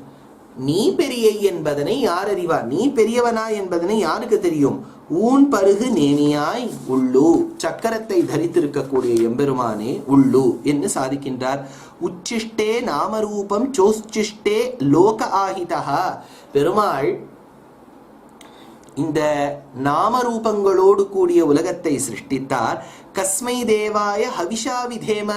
நீ பெரியை என்பதனை யார் அறிவார். நீ பெரியவனா என்பதனை யாருக்கு தெரியும்? ஊன் பருகு நேமியாய் உள்ளு சக்கரத்தை தரித்திருக்கக்கூடிய எம்பெருமானே உள்ளு என்று சாதிக்கின்றார். உச்சிஷ்டே நாமரூபம் சோச்சிஷ்டே லோக ஆஹிதா. பெருமாள் இந்த நாமரூபங்களோடு கூடிய உலகத்தை சிருஷ்டித்தார். கஸ்மை தேவாய ஹவிஷா விதேம,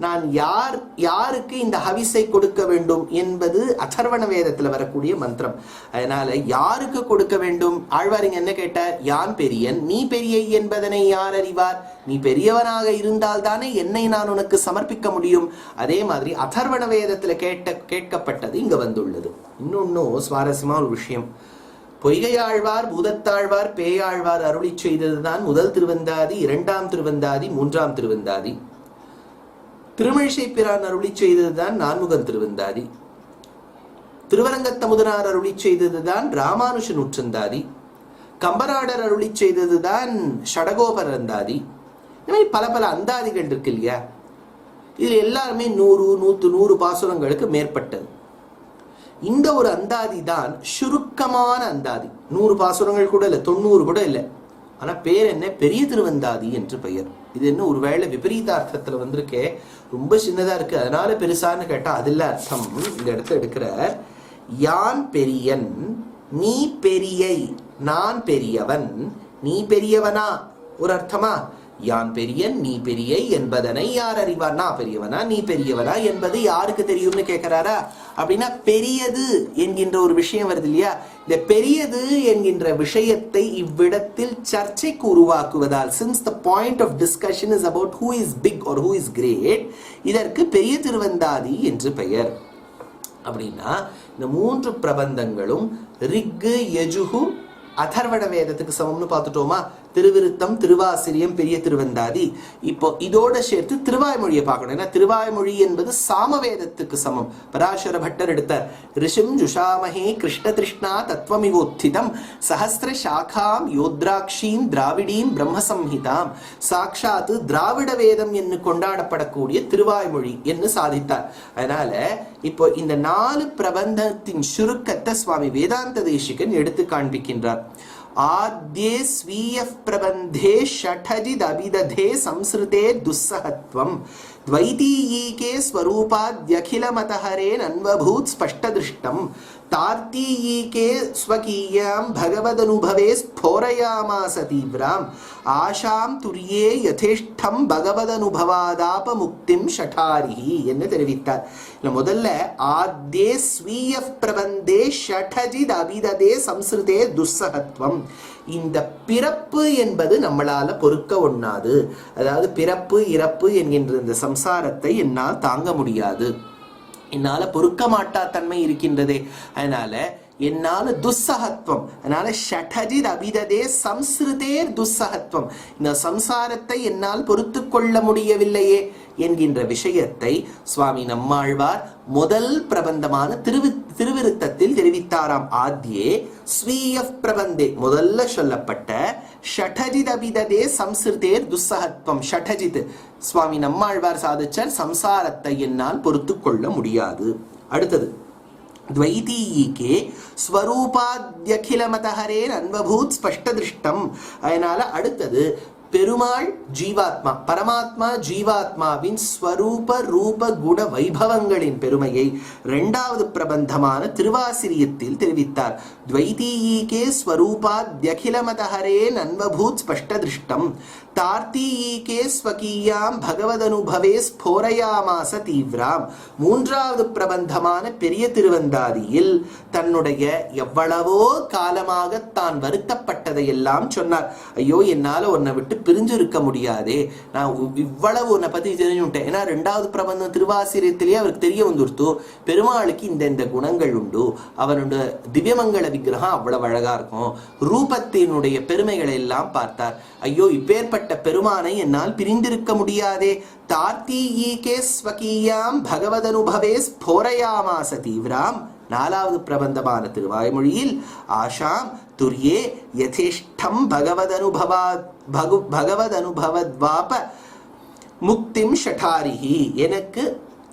நான் யாருக்கு இந்த ஹவிஸை கொடுக்க வேண்டும் என்பது அதர்வண வேதத்துல வரக்கூடிய மந்திரம். அதனால யாருக்கு கொடுக்க வேண்டும்? ஆழ்வாரிங்க என்ன கேட்டார்? யான் பெரியன் நீ பெரிய என்பதனை யார் அறிவார். நீ பெரியவனாக இருந்தால் தானே என்னை நான் உனக்கு சமர்ப்பிக்க முடியும். அதே மாதிரி அதர்வண வேதத்துல கேட்கப்பட்டது இங்க வந்துள்ளது. இன்னொன்னும் சுவாரஸ்யமான ஒரு விஷயம். பொய்கையாழ்வார் பூதத்தாழ்வார் பேயாழ்வார் அருளி செய்ததுதான் முதல் திருவந்தாதி, 2ஆம் திருவந்தாதி, 3ஆம் திருவந்தாதி. திருமழிசை பிரான் அருளி செய்ததுதான் 4முகன் திருவந்தாதி. திருவரங்கத்தமுதனார் அருளி செய்ததுதான் ராமானுஷ நூற்றந்தாதி. கம்பராடர் அருளி செய்ததுதான் ஷடகோபரந்தாதி. இந்த மாதிரி பல பல அந்தாதிகள் இருக்கு இல்லையா? இதுல எல்லாருமே 100, 100 பாசுரங்களுக்கு மேற்பட்டது. இந்த ஒரு அந்தாதி தான் சுருக்கமான அந்தாதி. 100 பாசுரங்கள் கூட இல்லை, 90 கூட இல்லை. ஆனா பேர் என்ன? பெரிய திருவந்தாதி என்று பெயர். இது என்ன ஒருவேளை விபரீதார்த்தத்துல வந்திருக்கே, ரொம்ப சின்னதா இருக்கு அதனால பெருசான்னு கேட்டா அதில் அர்த்தம். இந்த இடத்த எடுக்கிறார். யான் பெரியன் நீ பெரியை, நான் பெரியவன் நீ பெரியவனா ஒரு அர்த்தமா? யான் பெரியன் நீ பெரியை என்பதனை யார் அறிவார்? நான் பெரியவனா நீ பெரியவனா என்பது யாருக்கு தெரியும்னு கேட்கிறாரா? அப்படின்னா பெரியது என்கின்ற ஒரு விஷயம் வருது இல்லையா? இந்த பெரியது என்கின்ற விஷயத்தை இவ்விடத்தில் சர்ச்சைக்கு உருவாக்குவதால், since the point of discussion is about who is big or who is great, இதற்கு பெரிய திருவந்தாதி என்று பெயர். அப்படின்னா இந்த 3 பிரபந்தங்களும் ரிக்கு யஜுகு அதர்வண வேதத்துக்கு சமம்னு பார்த்துட்டோமா? திருவிருத்தம், திருவாசிரியம், பெரிய திருவந்தாதி. இப்போ இதோட சேர்த்து திருவாய்மொழியை பார்க்கணும். ஏன்னா திருவாய்மொழி என்பது சாமவேதத்துக்கு சமம். பராசர பட்டர் எடுத்த ரிஷிம் ஜுஷாமஹே கிருஷ்ண திருஷ்ணா தத்துவமிவோத்திதம் சஹஸ்ர சாகாம் யோத்ராட்சீம் திராவிடீம் பிரம்மசம்ஹிதாம், சாட்சாத்து திராவிட வேதம் என்று கொண்டாடப்படக்கூடிய திருவாய்மொழி என்று சாதித்தார். அதனால இப்போ இந்த 4 பிரபந்தத்தின் சுருக்கத்தை சுவாமி வேதாந்த தேசிகன் எடுத்து காண்பிக்கின்றார். ஆத்யே ஸ்வீய பிரபந்தே ஷடஜித் அபிததே சம்ஸ்ருதே துஸ்ஸஹத்வம் द्वैतीयीके स्वरूपाद्यखिलमतहरेन् अन्वभूत् स्पष्टदृष्टम् तार्तीयीके स्वकीयां भगवदनुभवे स्फोरयामास तीव्राम् आशां तुर्ये यथेष्टं भगवदनुभवादापमुक्तिं ஷடாரிஹி என்று தெரிவித்தார். முதல்ல ஆத்யே ஸ்வீய பிரபந்தே ஷடஜித் அபிததே சம்ஸ்ருதே துஸ்ஸஹத்வம், இந்த பிறப்பு என்பது நம்மளால பொறுக்க ஒண்ணாது. அதாவது பிறப்பு இறப்பு என்கின்ற இந்த சம்சாரத்தை என்னால் தாங்க முடியாது, என்னால பொறுக்க மாட்டா தன்மை இருக்கின்றதே. அதனால என்னால துஸ்ஸஹத்வம், அதனால ஷடஜித் அபிததே சம்ஸ்ருதே துஸ்ஸஹத்வம், இந்த சம்சாரத்தை என்னால் பொறுத்து கொள்ள முடியவில்லையே என்கின்ற விஷயத்தை சுவாமி நம்மாழ்வார் முதல் பிரபந்தமான திருவிருத்தத்தில் தெரிவித்தாராம். ஆத்யே ஸ்வீய பிரபந்தே, முதல்ல சொல்லப்பட்ட ஷடஜித் அபிததே சம்ஸ்ருதே துஸ்ஸஹத்வம், ஷடஜித் சுவாமி நம்மாழ்வார் சாதிச்சார், சம்சாரத்தை என்னால் பொறுத்து கொள்ள முடியாது. அடுத்தது द्वैतीयीके स्वरूपाद्यखिलमतहरेन् अन्वभूत् स्पष्टदृष्टम्, அதனால அடுத்தது பெருமாள் ஜீவாத்மா, பரமாத்மா ஜீவாத்மாவின் ஸ்வரூப ரூப குண வைபவங்களின் பெருமையை 2வது பிரபந்தமான திருவாசிரியத்தில் தெரிவித்தார். द्वैतीयीके स्वरूपाद्यखिलमतहरेन् अन्वभूत् स्पष्टदृष्टम् தார்த்தீயீகே ஸ்வகீயாம் பகவதனுபவே ஸ்போரயாமாச தீவ்ராம், 3வது பிரபந்தமான பெரிய திருவந்தாதியில் தன்னுடைய எவ்வளவோ காலமாக தான் வருத்தப்பட்டதையெல்லாம் சொன்னார். ஐயோ என்னால உன்னை விட்டு பிரிஞ்சிருக்க முடியாதே, நான் இவ்வளவு உன்னை பத்தி தெரிஞ்சுட்டேன். ஏன்னா 2வது பிரபந்தம் திருவாசிரியத்திலேயே அவருக்கு தெரிய வந்துருத்தோ பெருமாளுக்கு இந்த குணங்கள் உண்டு, அவனுடைய திவ்யமங்கள விக்கிரகம் அவ்வளவு அழகா இருக்கும், ரூபத்தினுடைய பெருமைகளை எல்லாம் பார்த்தார். ஐயோ இப்பேற்பட்ட பெருமானை என்னால் பிரிந்திருக்க முடியாதே. தார்த்தீயீகே ஸ்வகீயாம் பகவதனுபவே ஸ்போரயாமாச தீவ்ராம், 4வது பிரபந்தமான திருவாய்மொழியில் ஆஷாம் துர்யே யதேஷ்டம் பகவதனுபவத்வாப முக்திம் ஷடாரிஹி, எனக்கு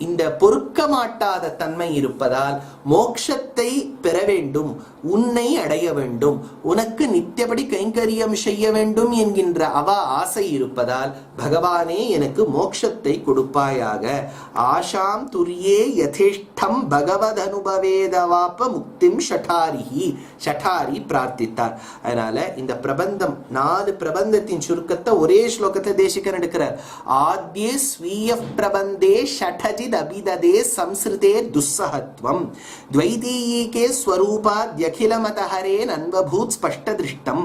இந்த பொறுக்க மாட்டாத தன்மை இருப்பதால் மோட்சத்தை பெற வேண்டும், உன்னை அடைய வேண்டும், உனக்கு நித்தியபடி கைங்கரியம் செய்ய வேண்டும் என்கின்ற ஆசை இருப்பதால் பகவானே எனக்கு மோட்சத்தை கொடுப்பாயாக. ஆஷாம் துர்யே யதேஷ்டம் பகவத் அனுபவேதவாப்ப முக்திம் ஷடாரிஹி, ஷடாரி பிரார்த்தித்தார். அதனால இந்த பிரபந்தம் 4 பிரபந்தத்தின் சுருக்கத்தை ஒரே ஸ்லோகத்தை தேசிகன் எடுக்கிறார். ஆத்யே ஸ்வீய பிரபந்தே ஷடஜித் அபிததே சம்ஸ்ருதே துஸ்ஸஹத்வம் द्वैतीयीके स्वरूपाद्यखिलमतहरेन् अन्वभूत् स्पष्टदृष्टम्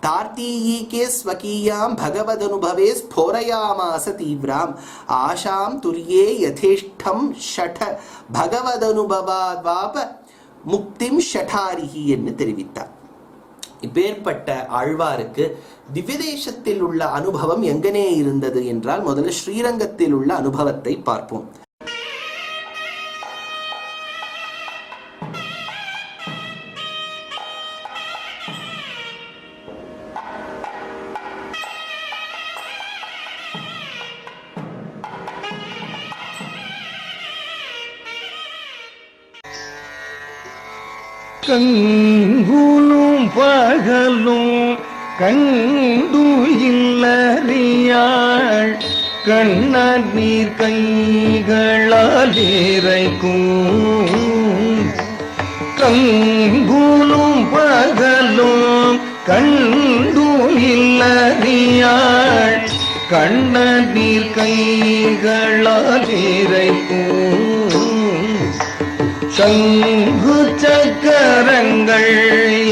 तार्तीयीके स्वकीयां भगवदनुभवे स्फोरयामास तीव्राम् आशां तुर्ये यथेष्टं ஷட பகவதனுபவாத்வாப முக்திம் ஷடாரிஹி என்று தெரிவித்தார். இப்பேற்பட்ட ஆழ்வாருக்கு திவ்யதேசத்தில் உள்ள அனுபவம் எங்கனே இருந்தது என்றால் முதல்ல ஸ்ரீரங்கத்தில் உள்ள அனுபவத்தை பார்ப்போம். கங்குலும் பகலும் கண்டு இல்லறியாள் கண்ணீர் கைகளால் இறைக்கும் கங்குலும் பகலும் கண்டு இல்லறியாள் கண்ணீர் கைகளால் இறைக்கும் சங்கு சக்கரங்கள்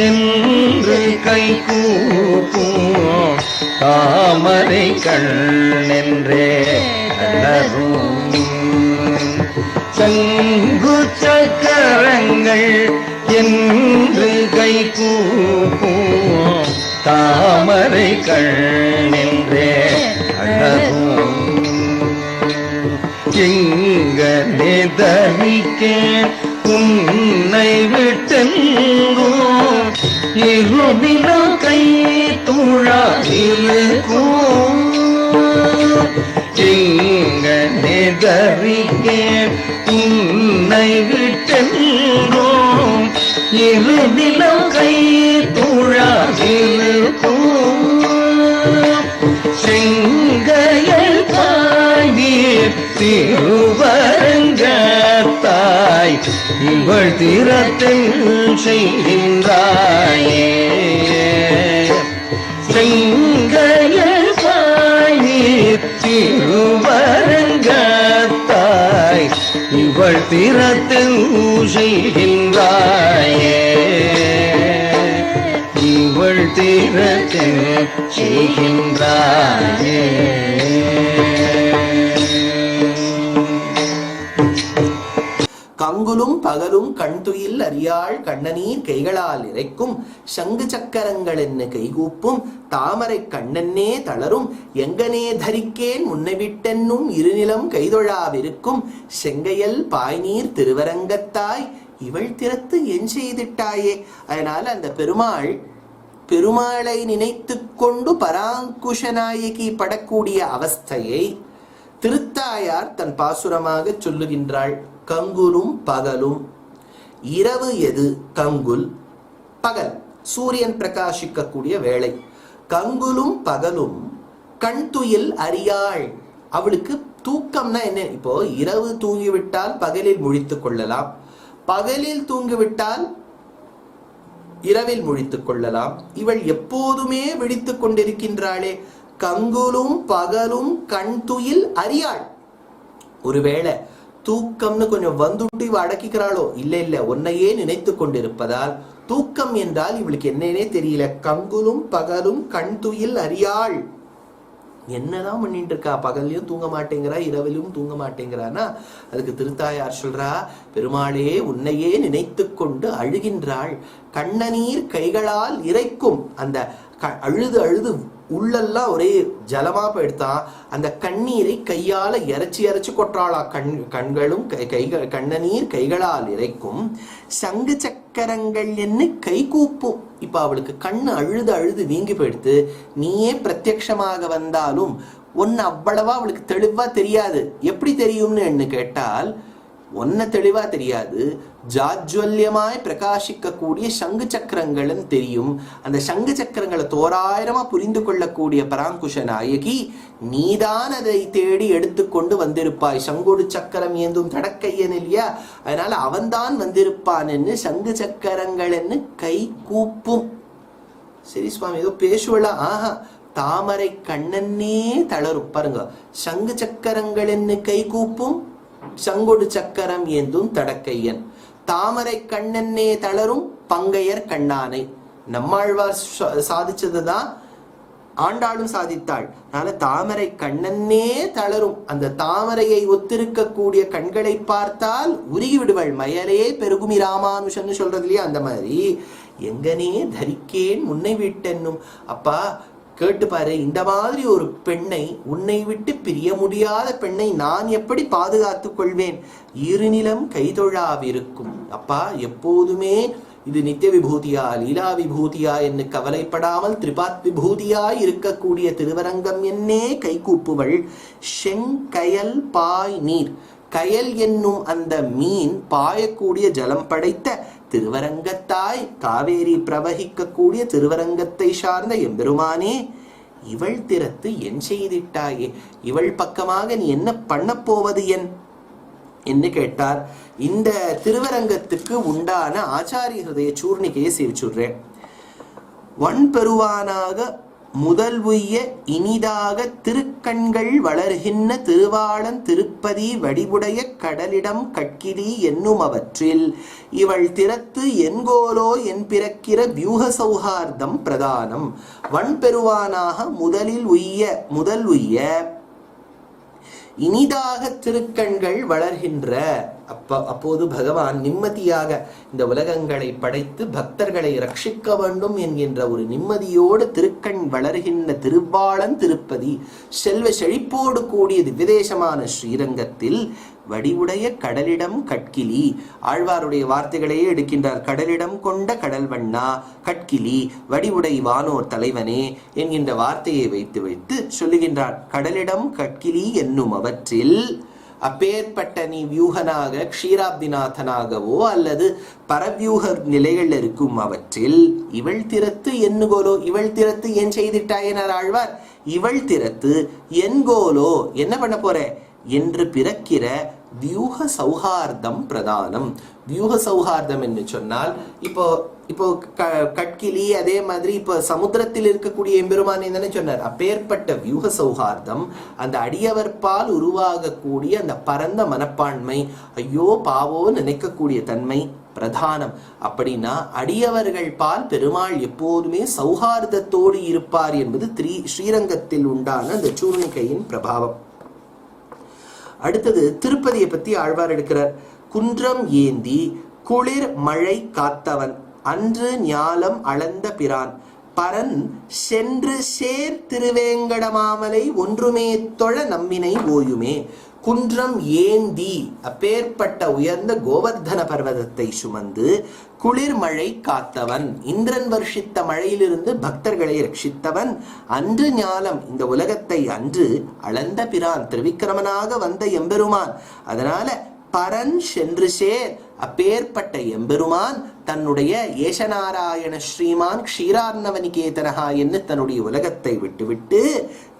என்று கை கூப்பும் தாமரை கண்ணென்றே அலரும் சங்கு சக்கரங்கள் என்று கை கூப்பும் தாமரை கண்ணென்றே அலரும் எங்கனே தரிக்கேன் உன்னை விட்டெங்கும் இருநிலம் கை துழாதிருக்கும் எங்கனே தரிக்கேன் உன்னை விட்டெங்கும் இருநிலம் கை துழாதிருக்கும் செங்கையல் பாய்நீர் திருவரங்கத்தாய் இவள் திறத்தில் செய்கின்றாயே செங்கையல் பாய்நீர் திருவரங்கத்தாய் இவள் திறத்தில் செய்கின்றாயே இவள் திறத்தில் செய்கின்றாயே கங்குலும் பகலும் கண்துயில் அறியாள் கண்ணநீர் கைகளால் இறைக்கும் சங்கு சக்கரங்கள் என்ன கைகூப்பும் தாமரை கண்ணன்னே தளரும் எங்கனே தரிக்கேன் முன்னை விட்டென்னும் இருநிலம் கைதொழாவிருக்கும் செங்கையல் பாய்நீர் திருவரங்கத்தாய் இவள் திறத்து என் செய்திட்டாயே. அதனால அந்த பெருமாளை நினைத்து கொண்டு பராங்குஷநாயகி படக்கூடிய அவஸ்தையை திருத்தாயார் தன் பாசுரமாக சொல்லுகின்றாள். கங்குலும் பகலும், இரவு எது? கங்குல், பகல், சூரியன் பிரகாசிக்கக்கூடிய வேளை. கங்குலும் பகலும் கண்துயில் அறியாள், அவளுக்கு தூக்கம்னா என்ன? இப்போ இரவு தூங்கிவிட்டால் பகலில் முழித்துக் கொள்ளலாம், பகலில் தூங்கிவிட்டால் இரவில் முழித்துக் கொள்ளலாம். இவள் எப்போதுமே விழித்துக் கொண்டிருக்கின்றாளே. கங்குலும் பகலும் கண்துயில் அறியாள். ஒருவேளை தூக்கம்னு கொஞ்சம் வந்துட்டு இவ அடக்கிக்கிறாளோ? இல்ல உன்னையே நினைத்து கொண்டிருப்பதால் தூக்கம் என்றால் இவளுக்கு என்னன்னே தெரியல. கங்குலும் பகலும் கண்துயில் அறியாள். என்னதான் பண்ணிட்டு இருக்கா? பகல்லையும் தூங்க மாட்டேங்கிறா, இரவிலும் தூங்க மாட்டேங்கிறானா? அதுக்கு திருத்தாயார் சொல்றா, பெருமாளே உன்னையே நினைத்து கொண்டு அழுகின்றாள். கண்ணநீர் கைகளால் இறைக்கும். அந்த அழுது அழுது உள்ளெல்லாம் ஒரே ஜலமா போயிடுத்தான். அந்த கண்ணீரை கையால இறைச்சி கொற்றாளா. கண்களும் கண்ணநீர் கைகளால் இறைக்கும். சங்கு சக்கரங்கள் என்ன கை கூப்பும். இப்ப அவளுக்கு கண்ணு அழுது அழுது வீங்கி போயிடுத்து. நீயே பிரத்யக்ஷமாக வந்தாலும் ஒன்னு அவ்வளவா அவளுக்கு தெளிவா தெரியாது. எப்படி தெரியும்னு கேட்டால், ஒன்ன தெளிவா தெரியாது, ஜாஜ்வல்யமாய் பிரகாசிக்கக்கூடிய சங்கு சக்கரங்களும் தெரியும். அந்த சங்கு சக்கரங்களை தோராயிரமா புரிந்து கொள்ளக்கூடிய பராங்குஷ நாயகி நீதான் அதை தேடி எடுத்துக்கொண்டு வந்திருப்பாய். சங்கொடு சக்கரம் ஏந்தும் தடக்கையன் இல்லையா? அதனால அவன்தான் வந்திருப்பான்னு சங்கு சக்கரங்கள் கை கூப்பும். சரி சுவாமி, ஏதோ பேசுவலா? ஆஹா, தாமரை கண்ணன்னே தளரும். பாருங்க, சங்கு சக்கரங்கள் கை கூப்பும், சங்கொடு சக்கரம் ஏந்தும் தடக்கையன். தாமரை கண்ணன்னே தளரும் பங்கையர் கண்ணானை. நம்மாழ்வார் சாதிச்சதுதான் ஆண்டாளும் சாதித்தாள். அதனால தாமரை கண்ணன்னே தளரும். அந்த தாமரையை ஒத்திருக்கக்கூடிய கண்களை பார்த்தால் உருகி விடுவள். மயலே பெருகுமி ராமானுஷன்னு சொல்றது இல்லையா? அந்த மாதிரி எங்கனே தரிக்கேன் முன்னை விட்டென்னும். அப்பா கேட்டு பாரு, இந்த மாதிரி ஒரு பெண்ணை, உன்னை விட்டு பிரிய முடியாத பெண்ணை நான் எப்படி பாதுகாத்துக் கொள்வேன்? இருநிலம் கைதொழாவிருக்கும். அப்பா எப்போதுமே இது நித்திய விபூதியா லீலா விபூதியா என்று கவலைப்படாமல் திரிபாத் விபூதியாய் இருக்கக்கூடிய திருவரங்கம் என்னே கைகூப்புவள். செங்கயல் பாய் நீர், கயல் என்னும் அந்த மீன் பாயக்கூடிய ஜலம் படைத்த திருவரங்கத்தாய், காவேரி பிரவகிக்கக்கூடிய திருவரங்கத்தை சார்ந்த எம்பெருமானே, இவள் திறத்து என் செய்திட்டாயே, இவள் பக்கமாக நீ என்ன பண்ண போவது என்று கேட்டார். இந்த திருவரங்கத்துக்கு உண்டான ஆச்சாரிய ஹிருதய சூர்ணிகையை சேவிச்சுடுறேன். வன்பெருவானாக முதல் உய்ய இனிதாக திருக்கண்கள் வளர்கின்ற திருவாளன் திருப்பதி வடிவுடைய கடலிடம் கட்கிரி என்னும் அவற்றில் இவள் திறத்து என்கோலோ என் பிறக்கிற வியூக சௌஹார்தம் பிரதானம். வன்பெருவானாக முதல் உய்ய இனிதாக திருக்கண்கள் வளர்கின்ற அப்போது பகவான் நிம்மதியாக இந்த உலகங்களை படைத்து பக்தர்களை ரட்சிக்க வேண்டும் என்கின்ற ஒரு நிம்மதியோடு திருக்கண் வளர்கின்ற திருவாளன் திருப்பதி செல்வ செழிப்போடு கூடிய திவ்யதேசமான ஸ்ரீரங்கத்தில் வடிவுடைய கடலிடம் கட்கிலி, ஆழ்வாருடைய வார்த்தைகளையே எடுக்கின்றார். கடலிடம் கொண்ட கடல் வண்ணா கட்கிலி வடிவுடை வானோர் தலைவனே என்கின்ற வார்த்தையை வைத்து சொல்லுகின்றார். கடலிடம் கட்கிலி என்னும் அவற்றில் அப்பேற்பட்ட நீ வியூகனாக க்ஷீராப்திநாதனாகவோ அல்லது பரவியூக நிலைகள் இருக்கும் அவற்றில் இவள் திறத்து என்கோலோ, இவள் திறத்து என் செய்திட்டாயினார் ஆழ்வார். இவள் திறத்து என்கோலோ என்ன பண்ண போற என்று பிறக்கிற வியூக சௌஹார்தம் பிரதானம். வியூக சௌஹார்தம் என்று சொன்னால் இப்போ கட்கிலி, அதே மாதிரி இப்போ சமுத்திரத்தில் இருக்கக்கூடிய எம்பெருமான் தானே சொன்னார். அப்பேற்பட்ட வியூக சௌஹார்தம், அந்த அடியவர்பால் உருவாகக்கூடிய அந்த பரந்த மனப்பான்மை, ஐயோ பாவோ நினைக்கக்கூடிய தன்மை பிரதானம். அப்படின்னா அடியவர்கள் பால் பெருமாள் எப்போதுமே சௌஹார்தத்தோடு இருப்பார் என்பது ஸ்ரீரங்கத்தில் உண்டான அந்த சூர்ணிகையின் பிரபாவம். அடுத்தது திருப்பதியை பத்தி ஆழ்வார் எடுக்கிறார். குன்றம் ஏந்தி குளிர் மழை காத்தவன் அன்று ஞாலம் அளந்த பிரான் பரன் சென்று சேர் திருவேங்கடமாமலை ஒன்றுமே தொழ நம்மினை ஓயுமே. குன்றம் ஏந்தி அப்பேற்பட்ட உயர்ந்த கோவர்தன பர்வதத்தை சுமந்து குளிர் மழை காத்தவன், இந்திரன் வருஷித்த மழையிலிருந்து பக்தர்களை ரட்சித்தவன், அன்று ஞாலம் இந்த உலகத்தை அன்று அளந்த பிரான் திருவிக்கிரமனாக வந்த எம்பெருமான். அதனால பரன் சென்று சேர் அப்பேற்பட்ட எம்பெருமான் தன்னுடைய ஏஷநாராயண ஸ்ரீமான் க்ஷீரார்ணவனிகேதனஹா என்று தன்னுடைய உலகத்தை விட்டுவிட்டு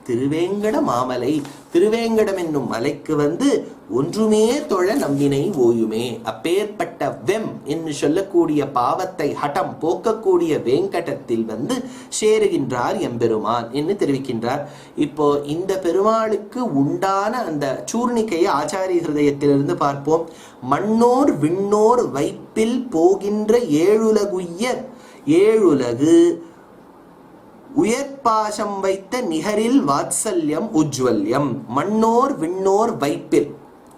திருவேங்கட மாமலை, திருவேங்கடம் என்னும் மலைக்கு வந்து ஒன்றுமே தொழ நம்மினை ஓயுமே. அப்பேற்பட்ட வெம் என்று சொல்லக்கூடிய பாவத்தை ஹட்டம் போக்கக்கூடிய வேங்கடத்தில் வந்து சேருகின்றார் எம்பெருமான் என்று தெரிவிக்கின்றார். இப்போ இந்த பெருமாளுக்கு உண்டான அந்த சூர்ணிகையை ஆச்சாரிய ஹிருதயத்திலிருந்து பார்ப்போம். மண்ணோர் விண்ணோர் வைப்பில் போகின்ற ஏழுலகுய்யர், ஏழுலகு உயர்பாசம் வைத்த நிகரில் வாத்சல்யம் உஜ்வல்யம். மண்ணோர் விண்ணோர் வைப்பில்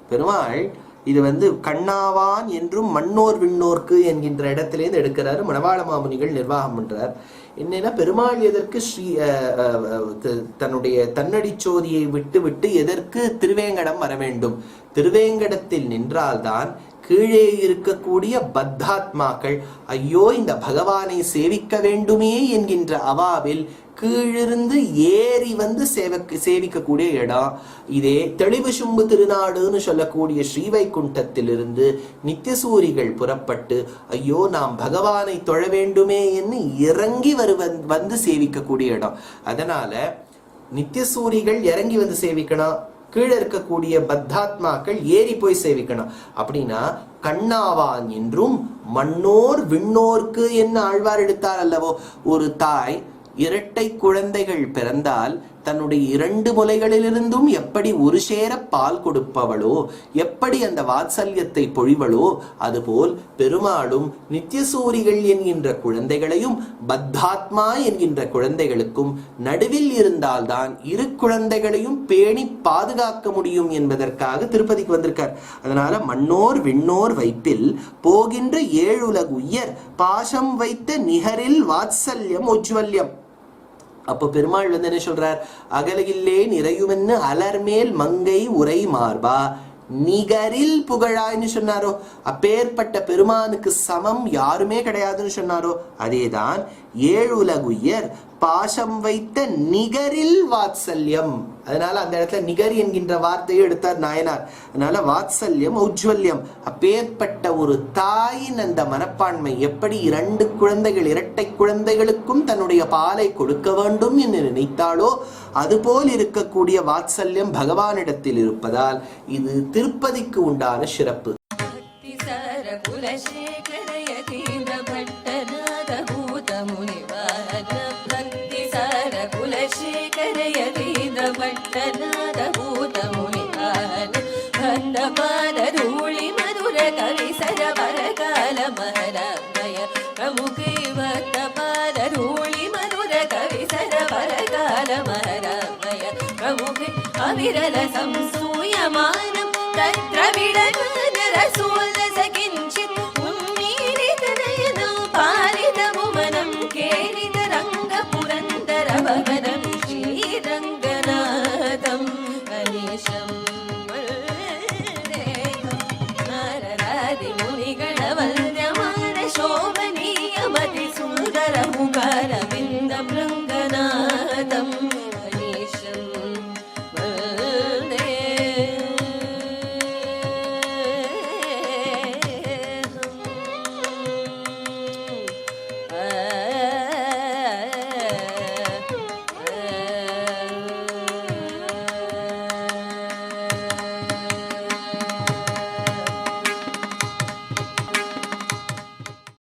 பெருமாள் இது வந்து கண்ணாவான் என்றும் மண்ணோர் விண்ணோர்க்கு என்கின்ற இடத்திலேருந்து எடுக்கிறாரு. மணவாள மாமுனிகள் நிர்வாகம் பண்றார். என்னன்னா பெருமாள் எதற்கு தன்னுடைய தன்னடி சோதியை விட்டு விட்டு எதற்கு திருவேங்கடம் வர வேண்டும்? திருவேங்கடத்தில் நின்றால்தான் கீழே இருக்கக்கூடிய பத்தாத்மாக்கள் ஐயோ இந்த பகவானை சேவிக்க வேண்டுமே என்கின்ற அவாவில் கீழிருந்து ஏறி வந்து சேவிக்கக்கூடிய இடம். இதே தெளிவு சும்பு திருநாடுன்னு சொல்லக்கூடிய ஸ்ரீவைகுண்டத்திலிருந்து நித்தியசூரிகள் புறப்பட்டு ஐயோ நாம் பகவானை தொழ வேண்டுமே என்று இறங்கி வந்து சேவிக்கக்கூடிய இடம். அதனால நித்தியசூரிகள் இறங்கி வந்து சேவிக்கணும், கீழே இருக்கக்கூடிய பத்தாத்மாக்கள் ஏறி போய் சேவிக்கணும். அப்படின்னா கண்ணாவான் என்றும் மண்ணோர் விண்ணோர்க்கு என்ன ஆழ்வார் எடுத்தார் அல்லவோ. ஒரு தாய் இரட்டை குழந்தைகள் பிறந்தால் தன்னுடைய இரண்டு முலைகளிலிருந்தும் எப்படி ஒரு சேர பால் கொடுப்பவளோ, எப்படி அந்த வாத்சல்யத்தை பொழிவளோ, அதுபோல் பெருமாளும் நித்தியசூரிகள் என்கின்ற குழந்தைகளையும் பத்தாத்மா என்கின்ற குழந்தைகளுக்கும் நடுவில் இருந்தால்தான் இரு குழந்தைகளையும் பேணி பாதுகாக்க முடியும் என்பதற்காக திருப்பதிக்கு வந்திருக்கார். அதனால மண்ணோர் விண்ணோர் வைப்பில் போகின்ற ஏழுலகு உயர் பாசம் வைத்த நிகரில் வாத்சல்யம் உஜ்வல்யம். அப்போ பெருமாள் வந்து என்ன சொல்றார்? அகலகில்லே நிறையுமென்னு அலர்மேல் மங்கை உரை மார்பா நிகரில் புகழாய்னு சொன்னாரோ. அப்பேற்பட்ட பெருமானுக்கு சமம் யாருமே கிடையாதுன்னு சொன்னாரோ. அதேதான் ஏழுலகுயர் பாசம் வைத்த நிகரில் வாத்சல்யம். அதனால அந்த இடத்துல நிகர் என்கின்ற வார்த்தையை எடுத்தார் நாயனார். அதனால வாத்சல்யம் ஔஜ்வல்யம், அப்பேற்பட்ட ஒரு தாயின் அந்த மனப்பான்மை, எப்படி 2 குழந்தைகள் இரட்டை குழந்தைகளுக்கும் தன்னுடைய பாலை கொடுக்க வேண்டும் என்று நினைத்தாலோ அதுபோல் இருக்கக்கூடிய வாத்சல்யம் பகவானிடத்தில் இருப்பதால் இது திருப்பதிக்கு உண்டான சிறப்பு. ூளி மதுர கவிசர பரகால மகரமய பிரமுகைவத்த பாதூளி மதுர கவிசர பரகால மகரமய பிரமுகை அவிரல சம்சூயமானம் தத்ர விடன ரசூல